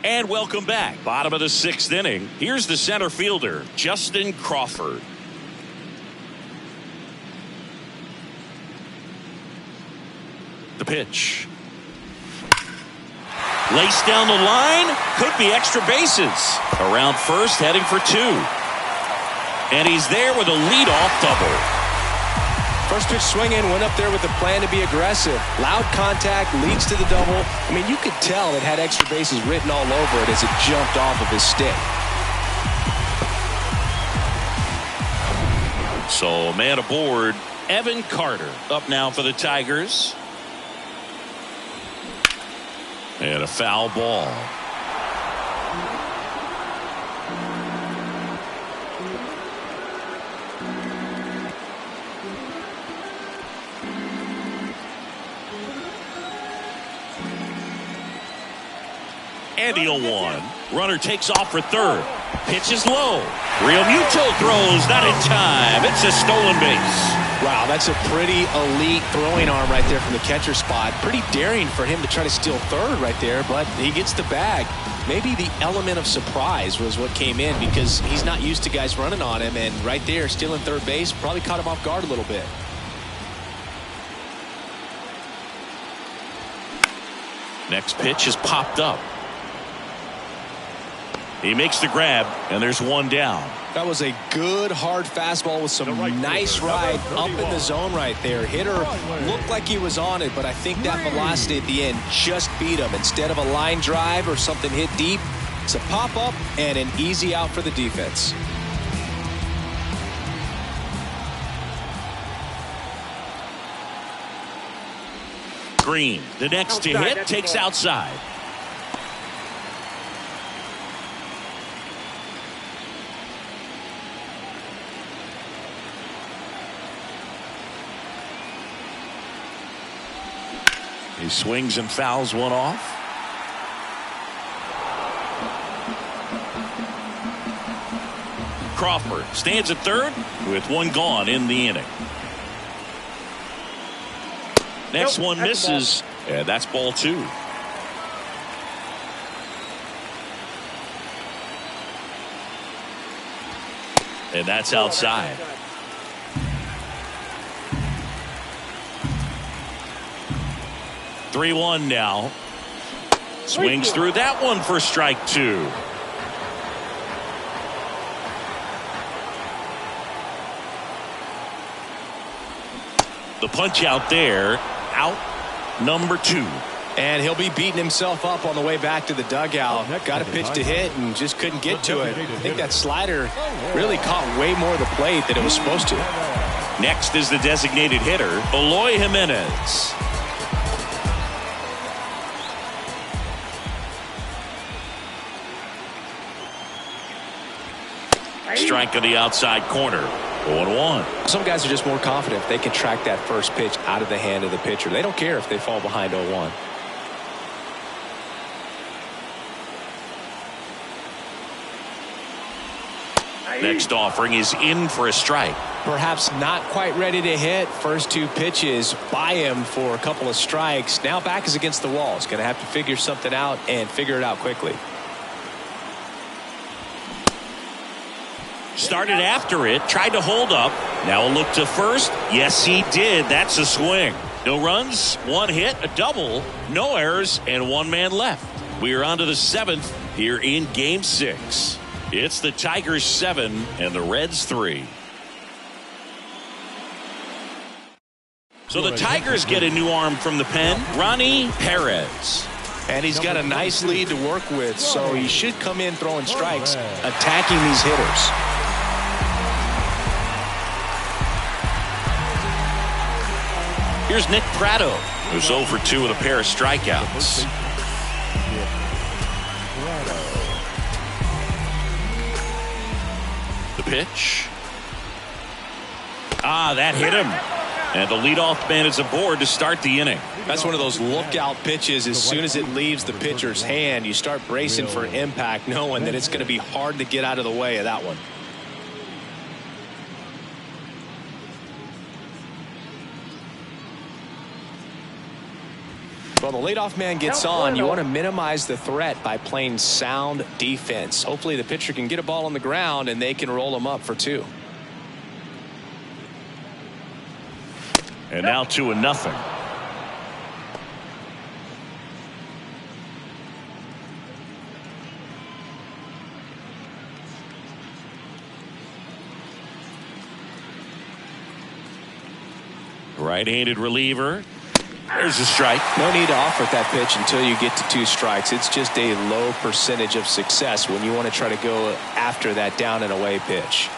And welcome back. Bottom of the 6th inning. Here's the center fielder, Justin Crawford. The pitch. Laced down the line, could be extra bases. Around first, heading for 2. And he's there with a leadoff double. First pitch swinging, went up there with a plan to be aggressive. Loud contact, leads to the double. I mean, you could tell it had extra bases written all over it as it jumped off of his stick. So, man aboard, Evan Carter up now for the Tigers. And a foul ball. And the 0-1. Runner takes off for third. Pitch is low. Real Muto throws, not in time. It's a stolen base. Wow, that's a pretty elite throwing arm right there from the catcher spot. Pretty daring for him to try to steal third right there, but he gets the bag. Maybe the element of surprise was what came in because he's not used to guys running on him, and right there, stealing third base probably caught him off guard a little bit. Next pitch is popped up. He makes the grab, and there's one down. That was a good, hard fastball with some nice ride up in the zone right there. Hitter looked like he was on it, but I think that velocity at the end just beat him. Instead of a line drive or something hit deep, it's a pop-up and an easy out for the defense. Green, the next to hit, takes outside. He swings and fouls one off. Crawford stands at third with one gone in the inning. Next one misses, and that's ball 2. And that's outside. Three-1 now. Swings through that one for strike 2. The punch out there, out number 2. And he'll be beating himself up on the way back to the dugout. Got a pitch to hit and just couldn't get to it. I think that slider really caught way more of the plate than it was supposed to. Next is the designated hitter, Eloy Jimenez. Strike on the outside corner. 0-1. Some guys are just more confident if they can track that first pitch out of the hand of the pitcher. They don't care if they fall behind 0-1. Next offering is in for a strike. Perhaps not quite ready to hit. First two pitches by him for a couple of strikes. Now back is against the wall. He's going to have to figure something out and figure it out quickly. Started after it, tried to hold up. Now a look to first. Yes, he did. That's a swing. No runs, one hit, a double, no errors, and one man left. We are on to the seventh here in Game 6. It's the Tigers 7 and the Reds 3. So the Tigers get a new arm from the pen, Ronnie Perez. And he's got a nice lead to work with, so he should come in throwing strikes, attacking these hitters. Here's Nick Pratto, who's 0 for 2 with a pair of strikeouts. The pitch. That hit him. And the leadoff man is aboard to start the inning. That's one of those lookout pitches. As soon as it leaves the pitcher's hand, you start bracing for impact, knowing that it's going to be hard to get out of the way of that one. Well, the leadoff man gets on. You want to minimize the threat by playing sound defense. Hopefully the pitcher can get a ball on the ground and they can roll him up for 2. And now 2-0. Right-handed reliever. There's a strike. No need to offer that pitch until you get to 2 strikes. It's just a low percentage of success when you want to try to go after that down and away pitch.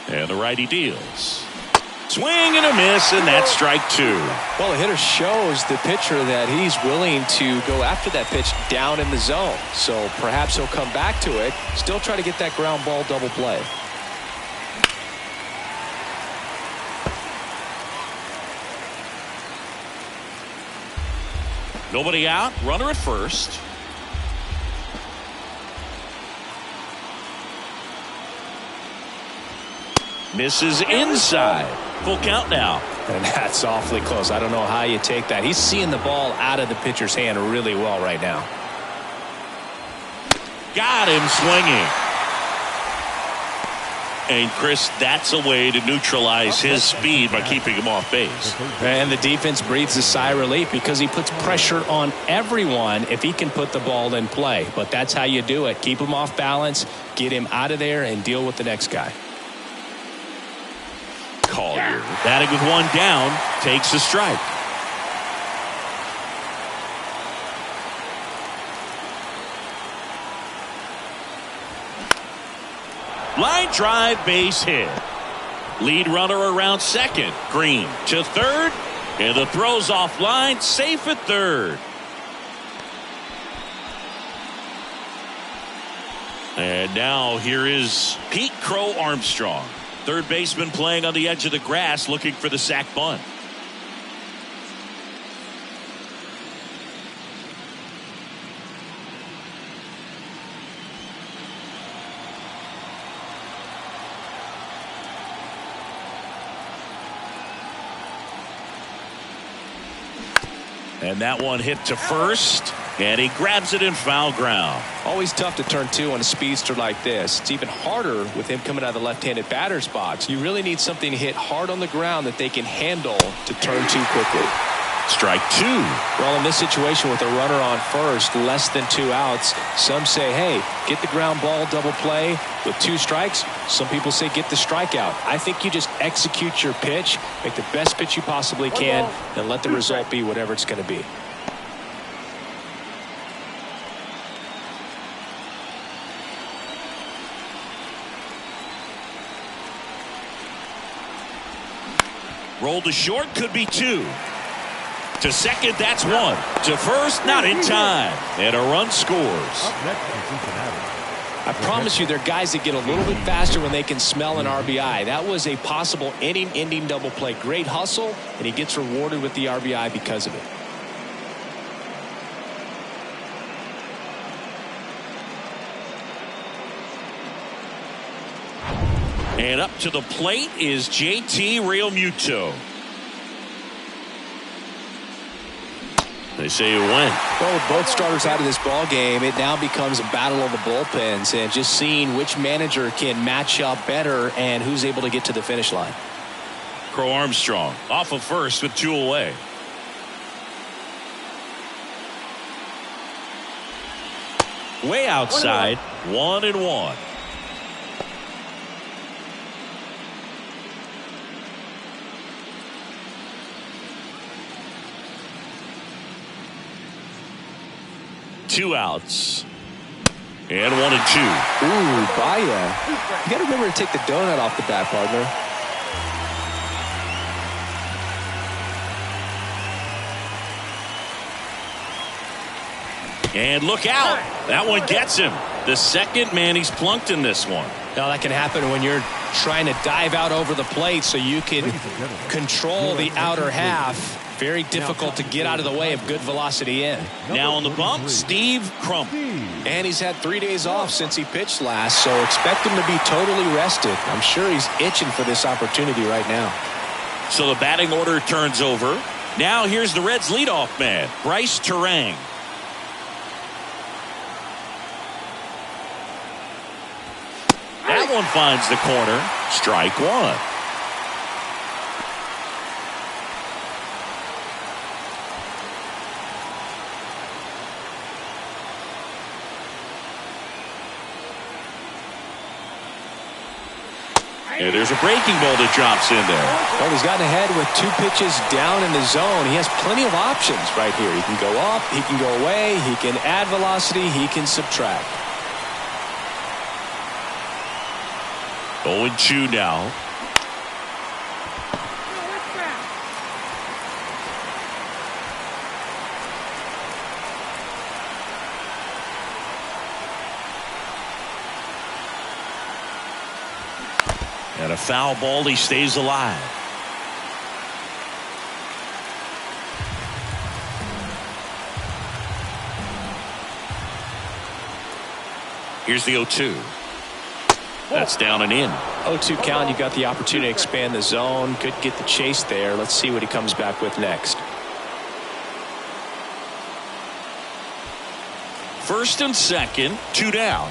And the righty deals. Swing and a miss, and that's strike 2. Well, the hitter shows the pitcher that he's willing to go after that pitch down in the zone. So perhaps he'll come back to it, still try to get that ground ball double play. Nobody out, runner at first. Misses inside. Full count now. And that's awfully close. I don't know how you take that. He's seeing the ball out of the pitcher's hand really well right now. Got him swinging. And Chris, that's a way to neutralize his speed by keeping him off base. And the defense breathes a sigh of relief because he puts pressure on everyone if he can put the ball in play. But that's how you do it. Keep him off balance, get him out of there, and deal with the next guy. Collier, batting with one down, takes a strike. Line drive, base hit. Lead runner around second. Green to third. And the throw's offline. Safe at third. And now here is Pete Crow Armstrong. Third baseman playing on the edge of the grass looking for the sac bunt. And that one hit to first, and he grabs it in foul ground. Always tough to turn 2 on a speedster like this. It's even harder with him coming out of the left-handed batter's box. You really need something to hit hard on the ground that they can handle to turn 2 quickly. Strike 2. Well, in this situation with a runner on first, less than 2 outs, some say, hey, get the ground ball double play with 2 strikes. Some people say get the strikeout. I think you just execute your pitch, make the best pitch you possibly can, and let the result be whatever it's going to be. Roll to short, could be 2. To second, that's 1. To first, not in time. And a run scores. Up next is Cincinnati. I promise you, they're guys that get a little bit faster when they can smell an RBI. That was a possible inning-ending double play. Great hustle, and he gets rewarded with the RBI because of it. And up to the plate is JT Realmuto. They say it went. Well, with both starters out of this ball game, it now becomes a battle of the bullpens and just seeing which manager can match up better and who's able to get to the finish line. Crow Armstrong off of first with 2 away. Way outside, 1-1. Two outs. And 1-2. Ooh, Baia. You got to remember to take the donut off the bat, partner. And look out. That one gets him. The second man he's plunked in this one. Now that can happen when you're trying to dive out over the plate so you can control the outer half. Very difficult to get out of the way of good velocity in. Now on the bump, Steve Crump. And he's had 3 days off since he pitched last, so expect him to be totally rested. I'm sure he's itching for this opportunity right now. So the batting order turns over. Now here's the Reds' leadoff man, Bryce Turang. That one finds the corner. Strike 1. And there's a breaking ball that drops in there. Well, he's gotten ahead with 2 pitches down in the zone. He has plenty of options right here. He can go up, he can go away, he can add velocity, he can subtract. 0-2 now. And a foul ball, he stays alive. Here's the 0-2. That's down and in. 0-2 count. You got the opportunity to expand the zone. Could get the chase there. Let's see what he comes back with next. First and second, 2 down.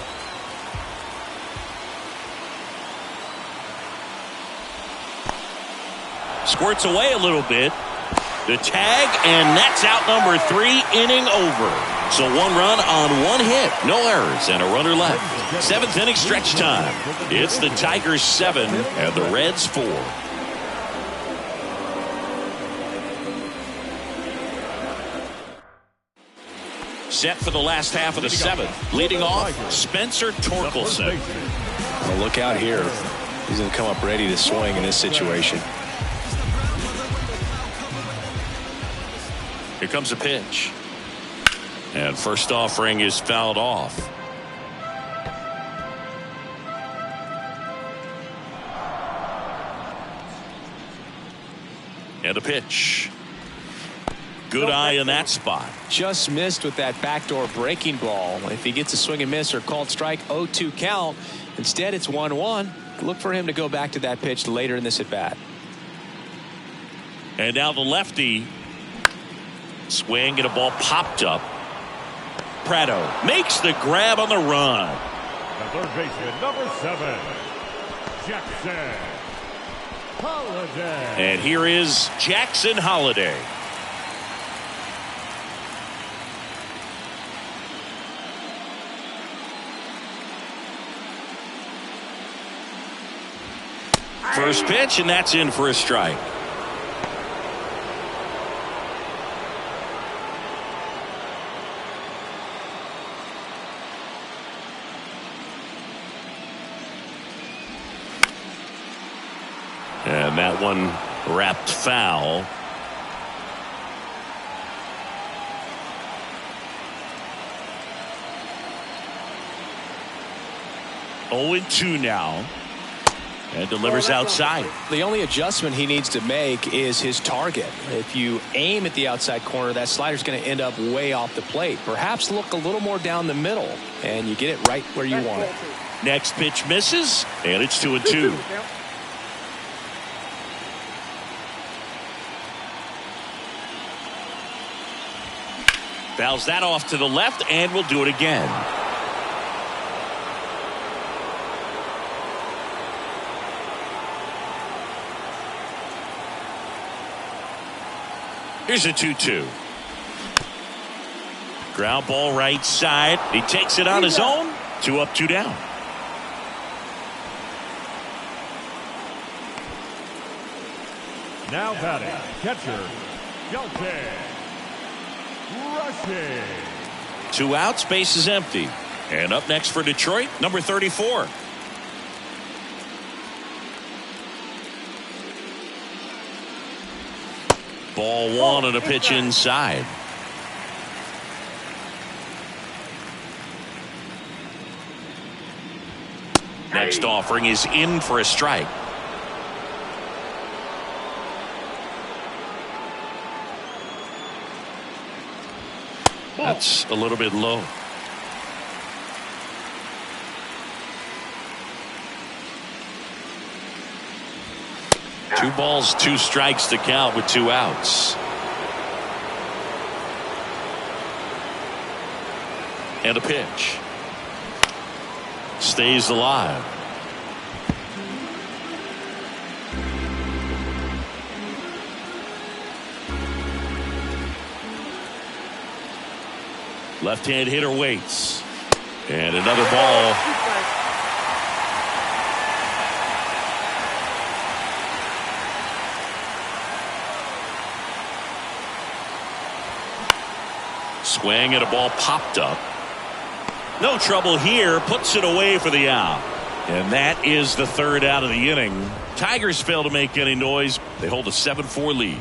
Squirts away a little bit. The tag, and that's out number 3, inning over. So 1 run on 1 hit, no errors, and a runner left. 7th inning stretch time. It's the Tigers 7 and the Reds 4. Set for the last half of the 7th. Leading off, Spencer Torkelson. Well, look out here. He's going to come up ready to swing in this situation. Here comes a pitch. And first offering is fouled off. And a pitch. Good eye in that spot. Just missed with that backdoor breaking ball. If he gets a swing and miss or called strike, 0-2 count. Instead, it's 1-1. Look for him to go back to that pitch later in this at bat. And now the lefty. Swing and a ball popped up. Prado makes the grab on the run. The third baseman, number 7, Jackson Holliday. And here is Jackson Holliday. First pitch, and that's in for a strike. And that one Wrapped foul. Oh, 2 now. And delivers outside. The only adjustment he needs to make is his target. If you aim at the outside corner, that slider's going to end up way off the plate. Perhaps look a little more down the middle, and you get it right where you want it. Next pitch misses, and it's 2-2. Fouls that off to the left, and will do it again. Here's a 2-2. Ground ball right side. He takes it on his own. 2 up, 2 down. Now batting, catcher, Yelton Rushing. 2 outs, base is empty. And up next for Detroit, number 34. Ball 1 and a pitch inside. Next offering is in for a strike. That's a little bit low. Two balls, 2 strikes to count with 2 outs. And a pitch. Stays alive. Left-hand hitter waits. And another ball. Swing and a ball popped up. No trouble here. Puts it away for the out. And that is the 3rd out of the inning. Tigers fail to make any noise. They hold a 7-4 lead.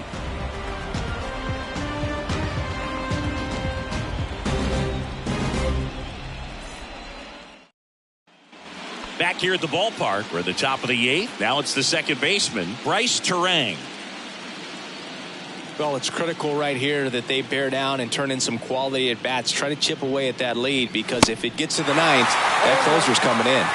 Back here at the ballpark, we're at the top of the 8th. Now it's the second baseman, Bryce Turang. Well, it's critical right here that they bear down and turn in some quality at bats. Try to chip away at that lead, because if it gets to the 9th, that closer's coming in.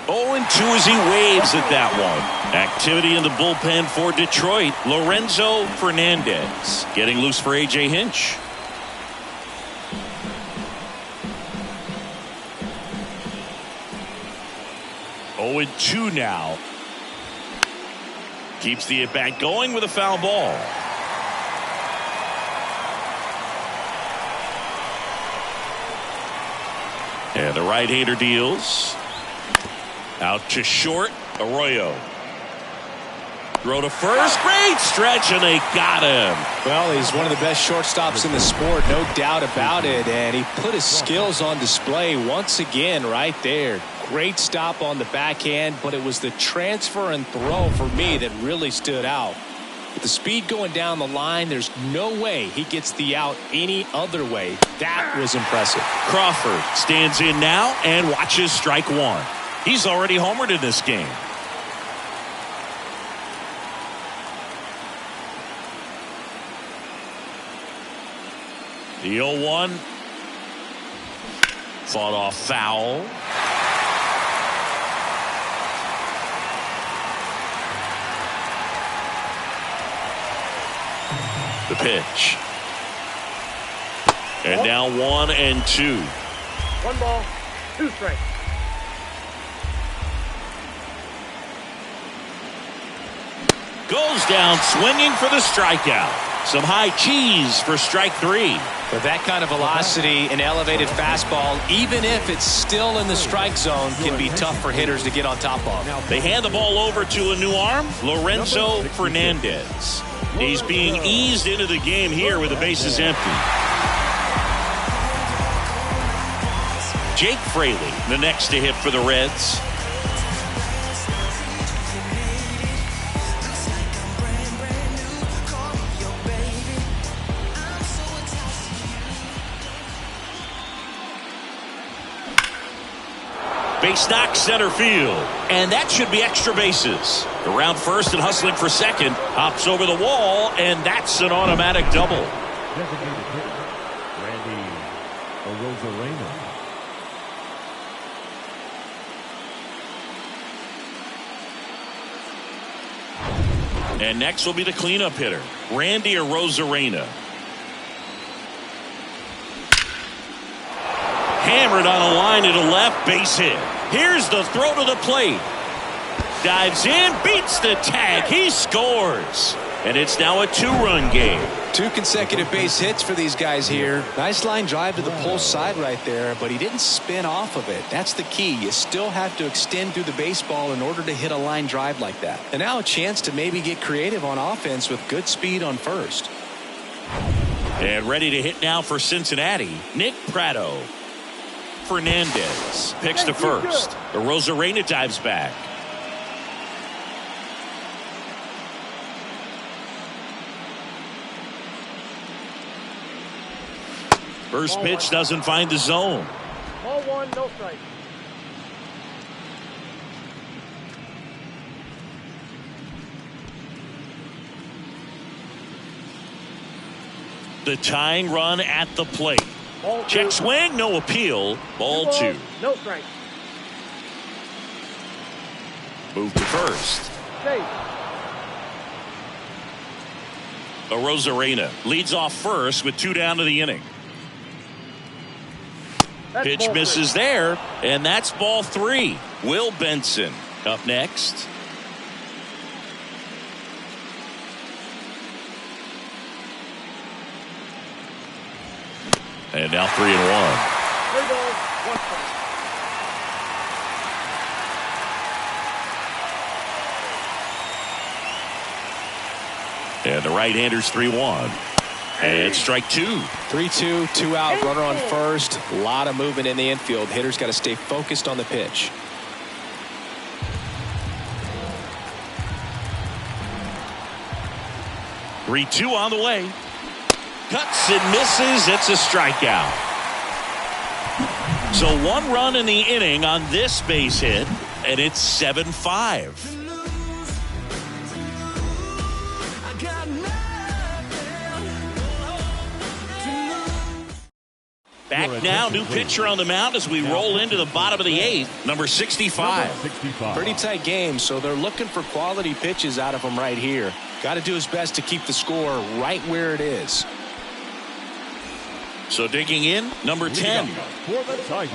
Oh, 2 as he waves at that one. Activity in the bullpen for Detroit. Lorenzo Fernandez getting loose for A.J. Hinch. Oh, 2 now. Keeps the at-bat going with a foul ball. And the right-hander deals. Out to short. Arroyo. Throw to first. Great stretch, and they got him. Well, he's one of the best shortstops in the sport, no doubt about it. And he put his skills on display once again right there. Great stop on the backhand, but it was the transfer and throw for me that really stood out. With the speed going down the line, there's no way he gets the out any other way. That was impressive. Crawford stands in now and watches strike 1. He's already homered in this game. The 0-1. Fought off foul. The pitch. And now 1-2. 1 ball, 2 strikes. Goes down swinging for the strikeout. Some high cheese for strike 3. With that kind of velocity, an elevated fastball, even if it's still in the strike zone, can be tough for hitters to get on top of. They hand the ball over to a new arm, Lorenzo Fernandez. He's being eased into the game here with the bases empty. Jake Fraley, the next to hit for the Reds. Base knock center field. And that should be extra bases. Around first and hustling for second. Hops over the wall, and that's an automatic double. Designated hitter, Randy Arozarena. And next will be the cleanup hitter, Randy Arozarena. Hammered on a line to the left, base hit. Here's the throw to the plate. Dives in, beats the tag. He scores. And it's now a 2-run game. 2 consecutive base hits for these guys here. Nice line drive to the pull side right there, but he didn't spin off of it. That's the key. You still have to extend through the baseball in order to hit a line drive like that. And now a chance to maybe get creative on offense with good speed on first. And ready to hit now for Cincinnati, Nick Pratto. Fernandez picks to first. Arozarena dives back. First pitch doesn't find the zone. Ball 1, no strike. The tying run at the plate. Ball 2. Check swing, no appeal. Ball 2. No strike. Move to first. Chase. Arozarena leads off first with 2 down to the inning. That's Pitch ball misses 3. there, and that's ball 3. Will Benson up next. And now 3-1. 3 balls, 1 strike. And the right-hander's 3-1. And strike 2. 3-2, 2 out, runner on first. A lot of movement in the infield. Hitter's got to stay focused on the pitch. Three, 2 on the way. Cuts and misses. It's a strikeout. So 1 run in the inning on this base hit, and it's 7-5. Back now, new pitcher on the mound as we roll into the bottom of the 8th, number 65. Pretty tight game, so they're looking for quality pitches out of him right here. Got to do his best to keep the score right where it is. So digging in, number 10. For the Tigers,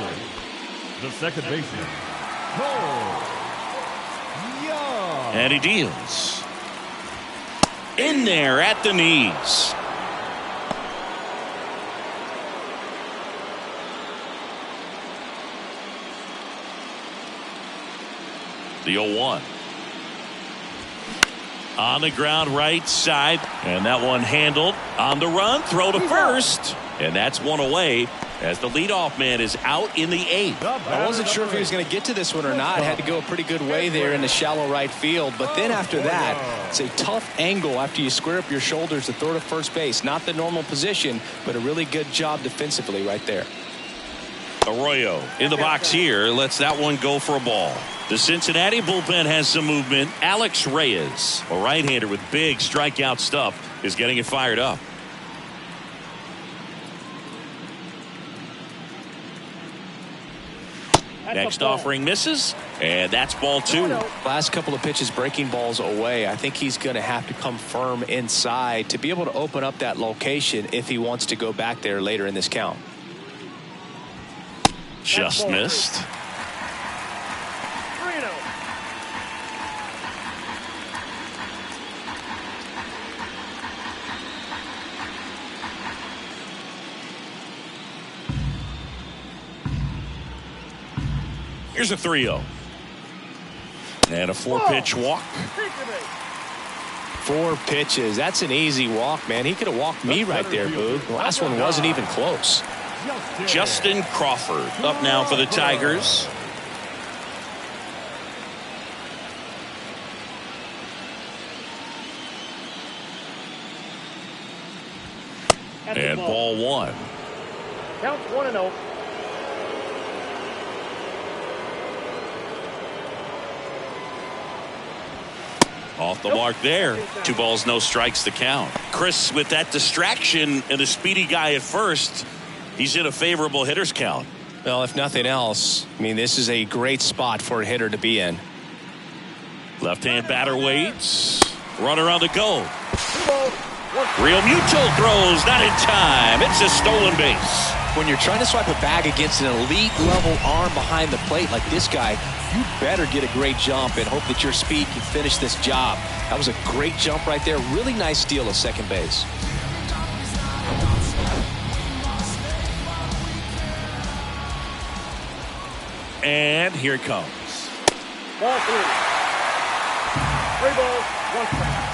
the second baseman, Cole Young. And he deals. In there at the knees. The 0-1. On the ground right side. And that one handled. On the run. Throw to first. And that's 1 away as the leadoff man is out in the 8th. I wasn't sure if he was going to get to this one or not. Had to go a pretty good way there in the shallow right field. But then after that, it's a tough angle after you square up your shoulders to throw to first base. Not the normal position, but a really good job defensively right there. Arroyo in the box here lets that one go for a ball. The Cincinnati bullpen has some movement. Alex Reyes, a right-hander with big strikeout stuff, is getting it fired up. Next offering misses, and that's ball 2. Last couple of pitches breaking balls away. I think he's going to have to come firm inside to be able to open up that location if he wants to go back there later in this count. Just missed. 3-0. Here's a 3-0. And a 4-pitch walk. 4 pitches. That's an easy walk, man. He could have walked me right there, Boog. The last one wasn't even close. Justin Crawford up now for the Tigers. And ball one. Counts 1-0. Off the mark there. 2 balls, no strikes to count. Chris, with that distraction and a speedy guy at first, he's in a favorable hitter's count. Well, if nothing else, I mean, this is a great spot for a hitter to be in. Left-hand batter waits. Runner on the go. 2 balls, 1 strike. Real Muto throws, not in time. It's a stolen base. When you're trying to swipe a bag against an elite level arm behind the plate like this guy, you better get a great jump and hope that your speed can finish this job. That was a great jump right there. Really nice steal of second base. And here it comes. Ball 3. 3 balls, 1 strike.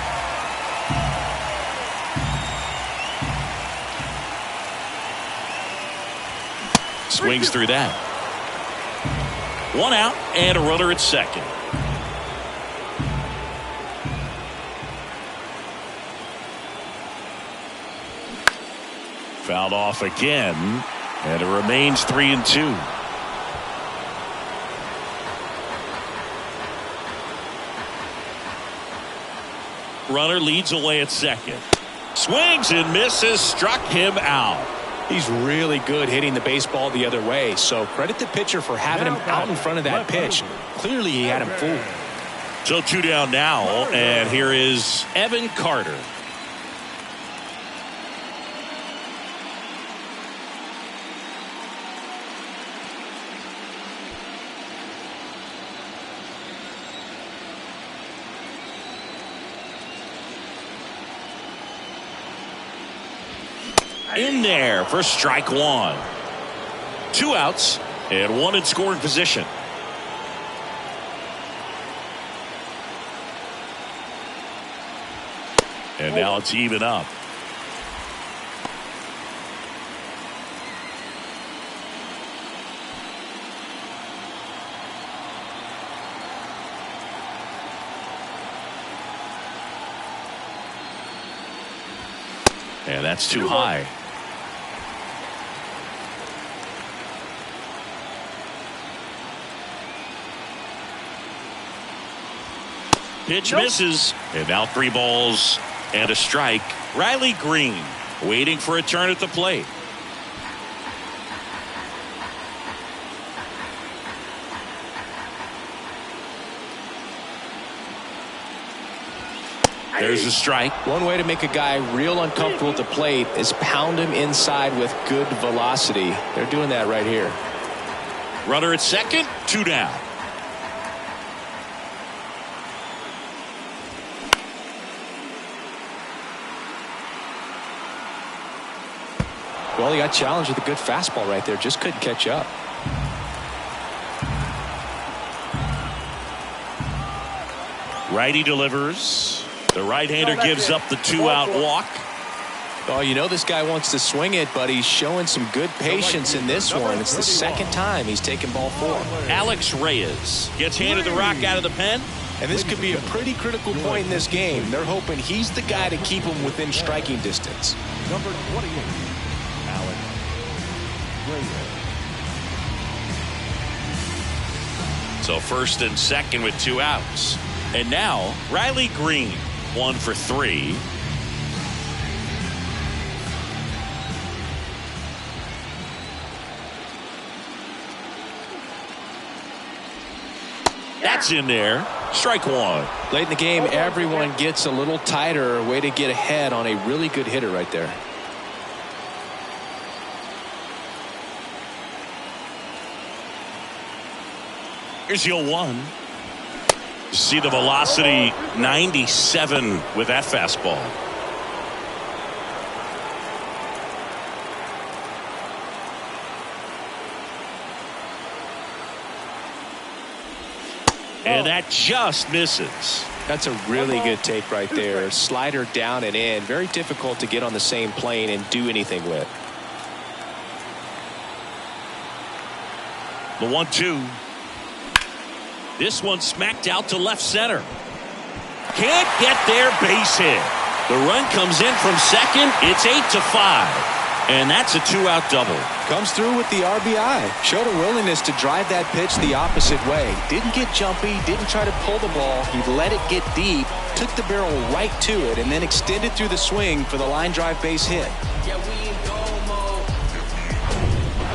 Swings through that. 1 out and a runner at second. Fouled off again, and it remains 3-2. Runner leads away at second. Swings and misses, struck him out. He's really good hitting the baseball the other way, so credit the pitcher for having him out in front of that pitch. Clearly he had him fooled. So 2 down now, and here is Evan Carter. In there for strike 1. 2 outs and 1 in scoring position. And now it's even up. And that's too high. Pitch misses, and now 3 balls and a strike. Riley Green waiting for a turn at the plate. There's a strike. One way to make a guy real uncomfortable at the plate is pound him inside with good velocity. They're doing that right here. Runner at second, 2 down. Well, he got challenged with a good fastball right there. Just couldn't catch up. Righty delivers. The right-hander gives up the 2-out walk. Oh, you know this guy wants to swing it, but he's showing some good patience in this one. It's the second time he's taken ball 4. Alex Reyes gets handed the rock out of the pen. And this could be a pretty critical point in this game. They're hoping he's the guy to keep him within striking distance. Number 28, Alex Reyes. So first and second with 2 outs. And now Riley Green, 1 for 3. That's in there. Strike 1. Late in the game, everyone gets a little tighter. Way to get ahead on a really good hitter right there. Here's 0-1. See the velocity, 97 with that fastball. And that just misses. That's a really good take right there. Slider down and in. Very difficult to get on the same plane and do anything with. The 1-2. This one smacked out to left center. Can't get there, base hit. The run comes in from second. It's 8-5. And that's a 2-out double. Comes through with the RBI. Showed a willingness to drive that pitch the opposite way. Didn't get jumpy, didn't try to pull the ball. He let it get deep, took the barrel right to it, and then extended through the swing for the line drive base hit.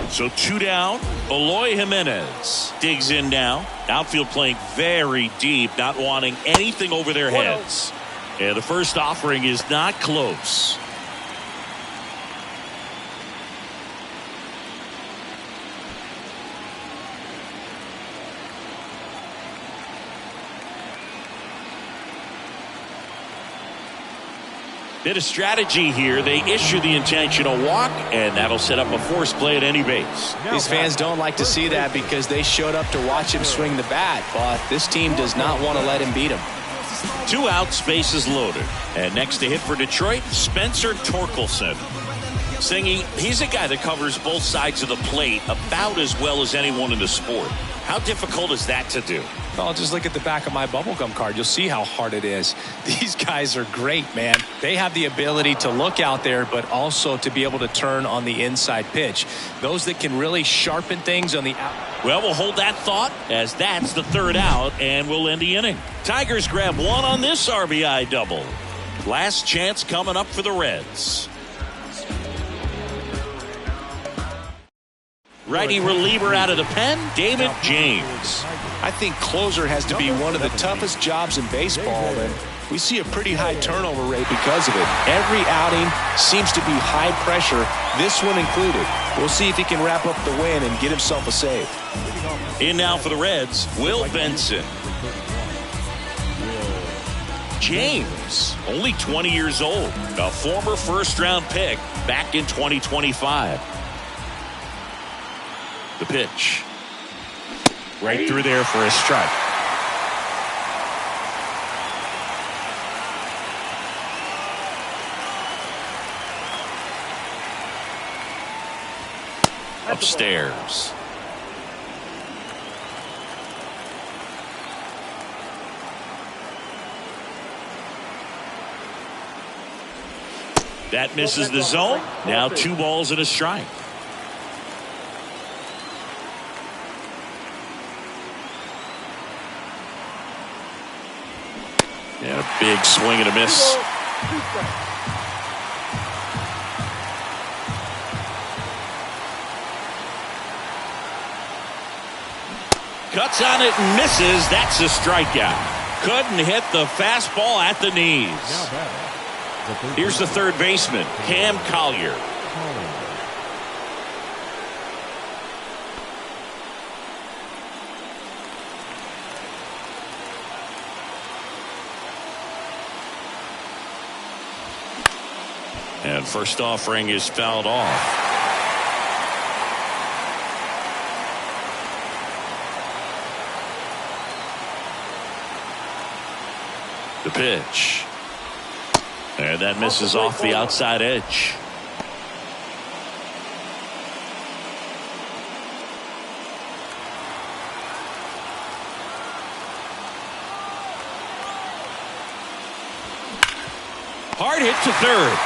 So 2 down. Eloy Jimenez digs in now. Outfield playing very deep, not wanting anything over their heads. And the first offering is not close. Bit of strategy here. They issue the intentional walk, and that'll set up a force play at any base. These fans don't like to see that because they showed up to watch him swing the bat, but this team does not want to let him beat him. 2 outs, bases loaded. And next to hit for Detroit, Spencer Torkelson. Singy, he's a guy that covers both sides of the plate about as well as anyone in the sport. How difficult is that to do? Well, just look at the back of my bubblegum card. You'll see how hard it is. These guys are great, man. They have the ability to look out there, but also to be able to turn on the inside pitch. Those that can really sharpen things on the out. Well, we'll hold that thought as that's the 3rd out, and we'll end the inning. Tigers grab 1 on this RBI double. Last chance coming up for the Reds. Righty reliever out of the pen, David James. I think closer has to be one of the toughest jobs in baseball, and we see a pretty high turnover rate because of it. Every outing seems to be high pressure, this one included. We'll see if he can wrap up the win and get himself a save. In now for the Reds, Will Benson. James, only 20 years old, a former first-round pick back in 2025. The pitch. Right through there for a strike. Upstairs. That misses the zone. Now 2 balls and a strike. And a big swing and a miss. Cuts on it and misses. That's a strikeout. Couldn't hit the fastball at the knees. Here's the third baseman, Cam Collier. And first offering is fouled off. The pitch. And that misses off the outside edge. Hard hit to third.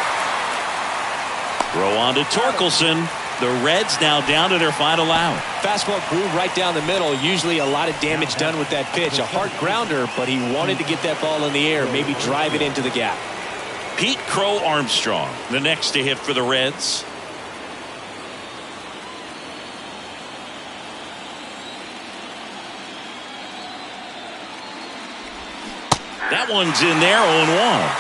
Throw on to Torkelson. The Reds now down to their final out. Fastball grew right down the middle. Usually a lot of damage done with that pitch. A hard grounder, but he wanted to get that ball in the air, maybe drive it into the gap. Pete Crow Armstrong, the next to hit for the Reds. That one's in there, 0-1.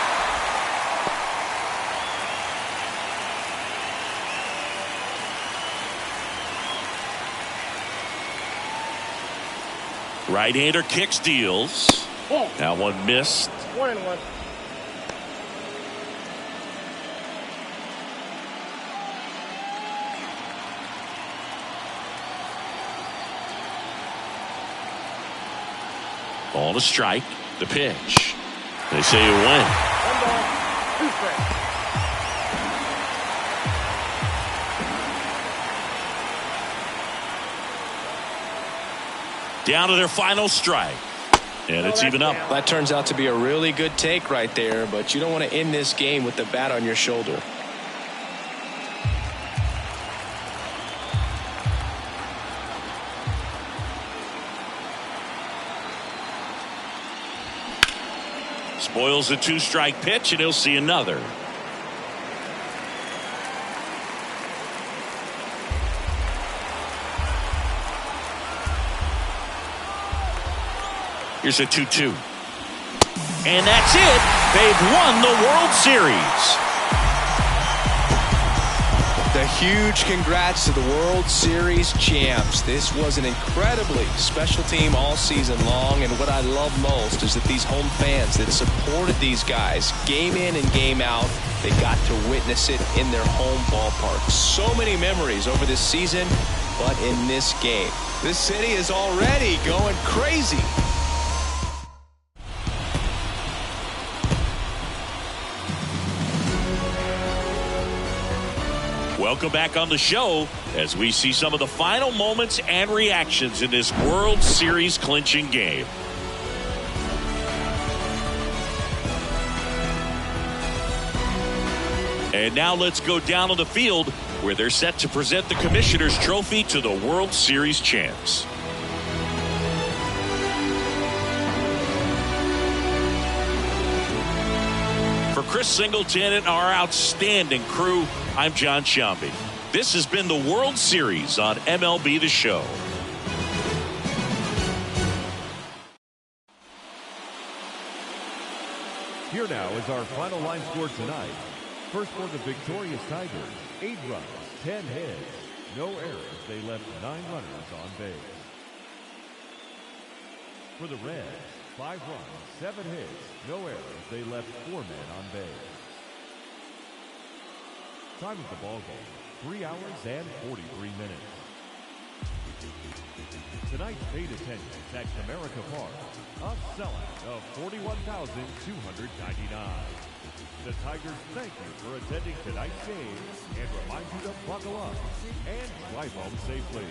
Right-hander kick steals. That one missed. 1-1. Ball to strike. The pitch. They say you win. 1 ball, 2 strikes. Down to their final strike. And it's even up. That turns out to be a really good take right there, but you don't want to end this game with the bat on your shoulder. Spoils a 2-strike pitch, and he'll see another. Here's a 2-2. And that's it. They've won the World Series. The huge congrats to the World Series champs. This was an incredibly special team all season long, and what I love most is that these home fans that supported these guys game in and game out, they got to witness it in their home ballpark. So many memories over this season, but in this game, this city is already going crazy. Welcome back on the show as we see some of the final moments and reactions in this World Series clinching game. And now let's go down on the field where they're set to present the Commissioner's Trophy to the World Series champs. For Chris Singleton and our outstanding crew, I'm John Sciambi. This has been the World Series on MLB The Show. Here now is our final line score tonight. First for the victorious Tigers, 8 runs, 10 hits, no errors. They left 9 runners on base. For the Reds, 5 runs, 7 hits, no errors. They left 4 men on base. Time of the ball game, 3 hours and 43 minutes. Tonight's paid attendance at Comerica Park, a sellout of 41,299. The Tigers thank you for attending tonight's game and remind you to buckle up and drive home safely.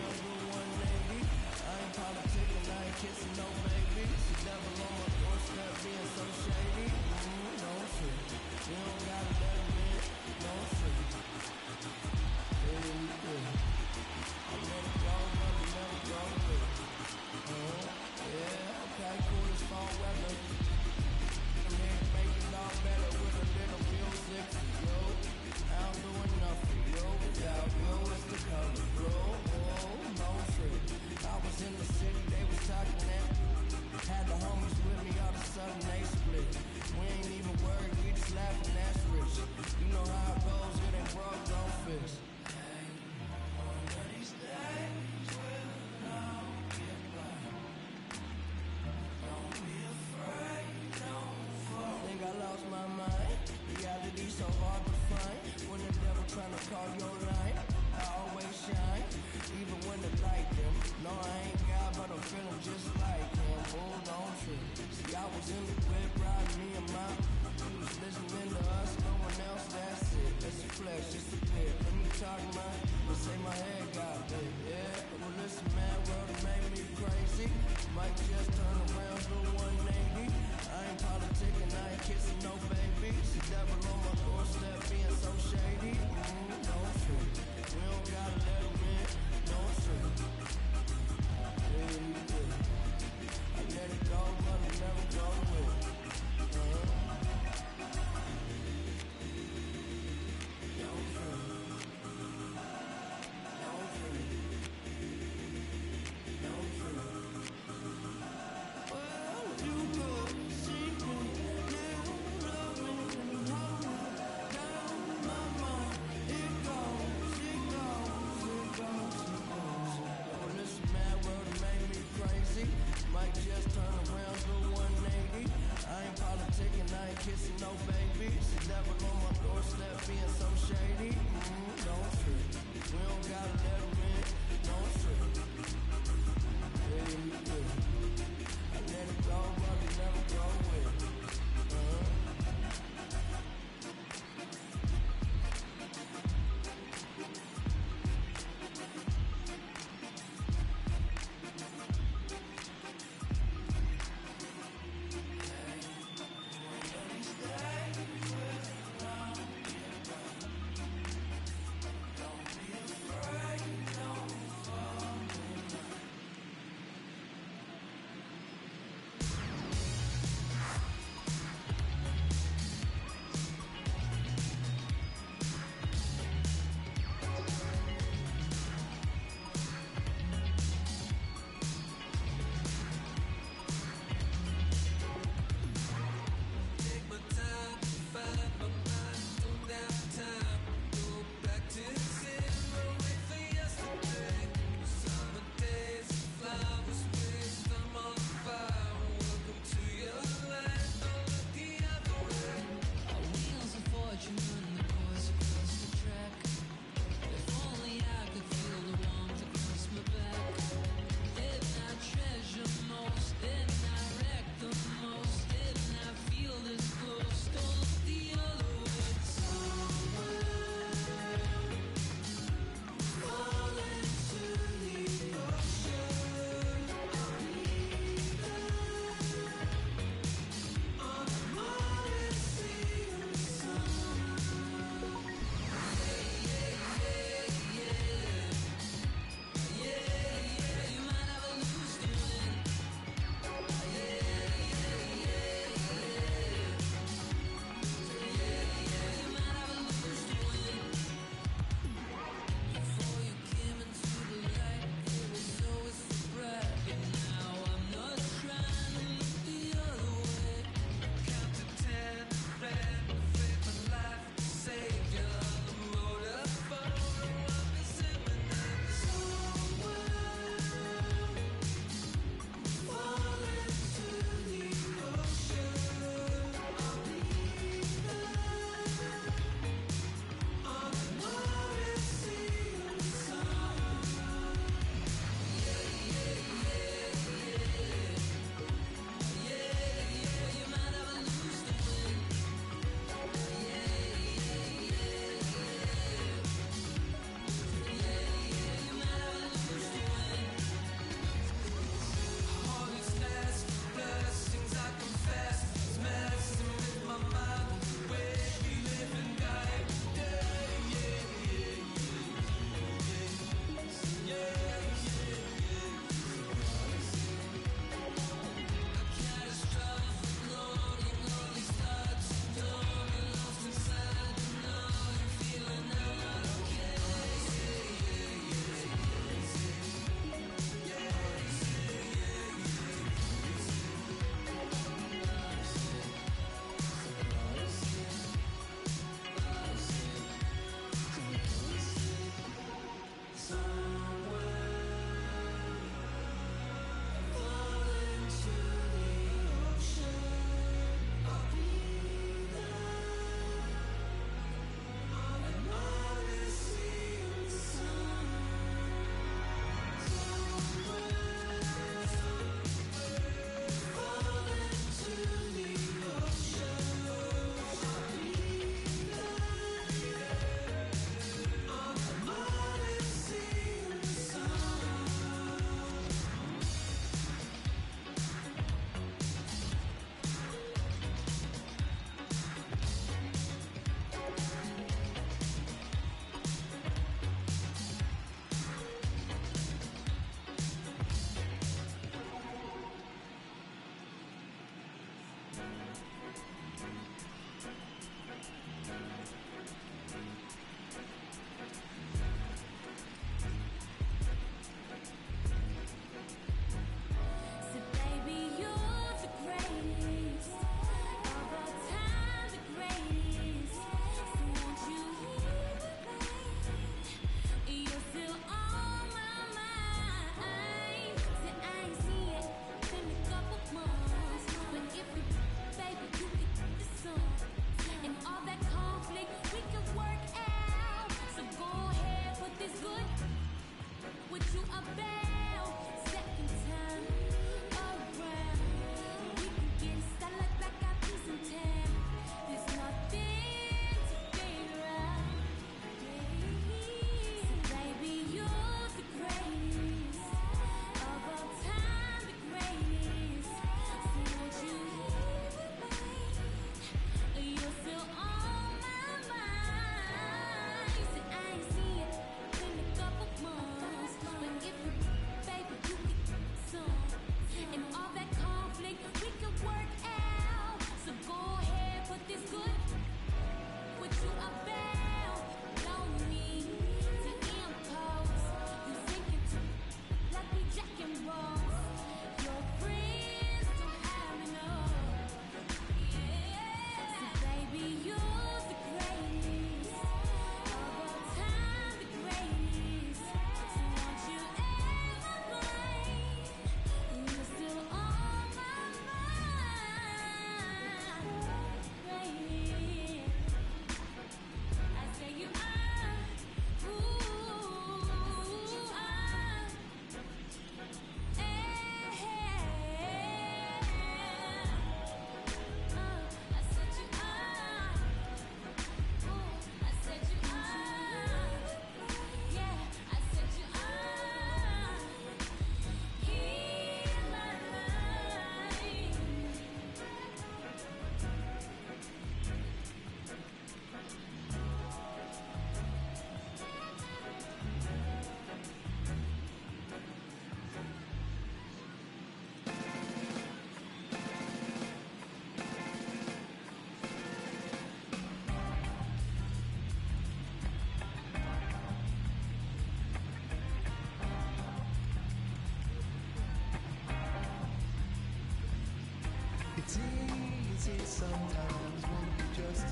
easy sometimes when you just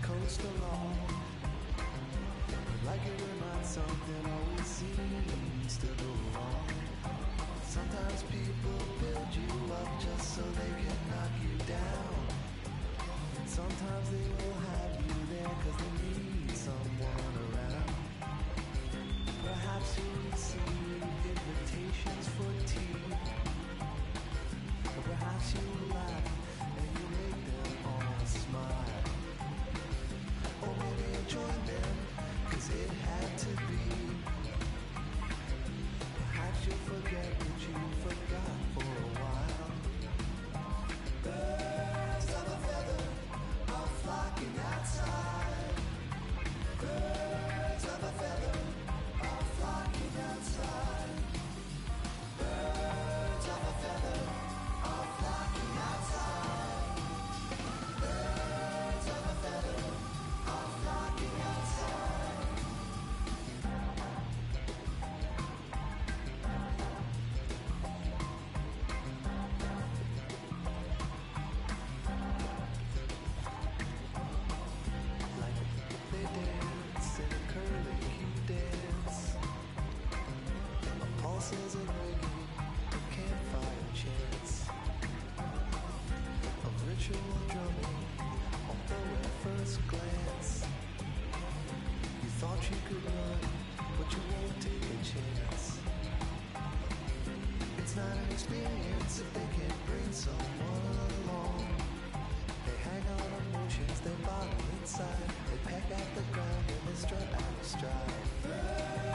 coast along. Like every night something always seems to go wrong. Sometimes people build you up just so they can knock you down. Sometimes they will have you there cause they need someone around. Perhaps you receive invitations for tea. Or perhaps you laugh and you make them all smile. Or maybe you join them cause it had to be. Perhaps you'll forget what you forgot for a while. Birds of a feather are flocking outside. Birds of a feather are flocking outside. Birds of a feather are flocking outside. Birds of a feather are flocking outside. Like they dance in a curly dance. A pulses and ringing, a campfire chants. A ritual drumming, although at first glance you thought you could run, but you won't take a chance. It's not an experience if they can't bring someone along. They hang on emotions, they bottle inside. They peck at the ground and they strut out of stride.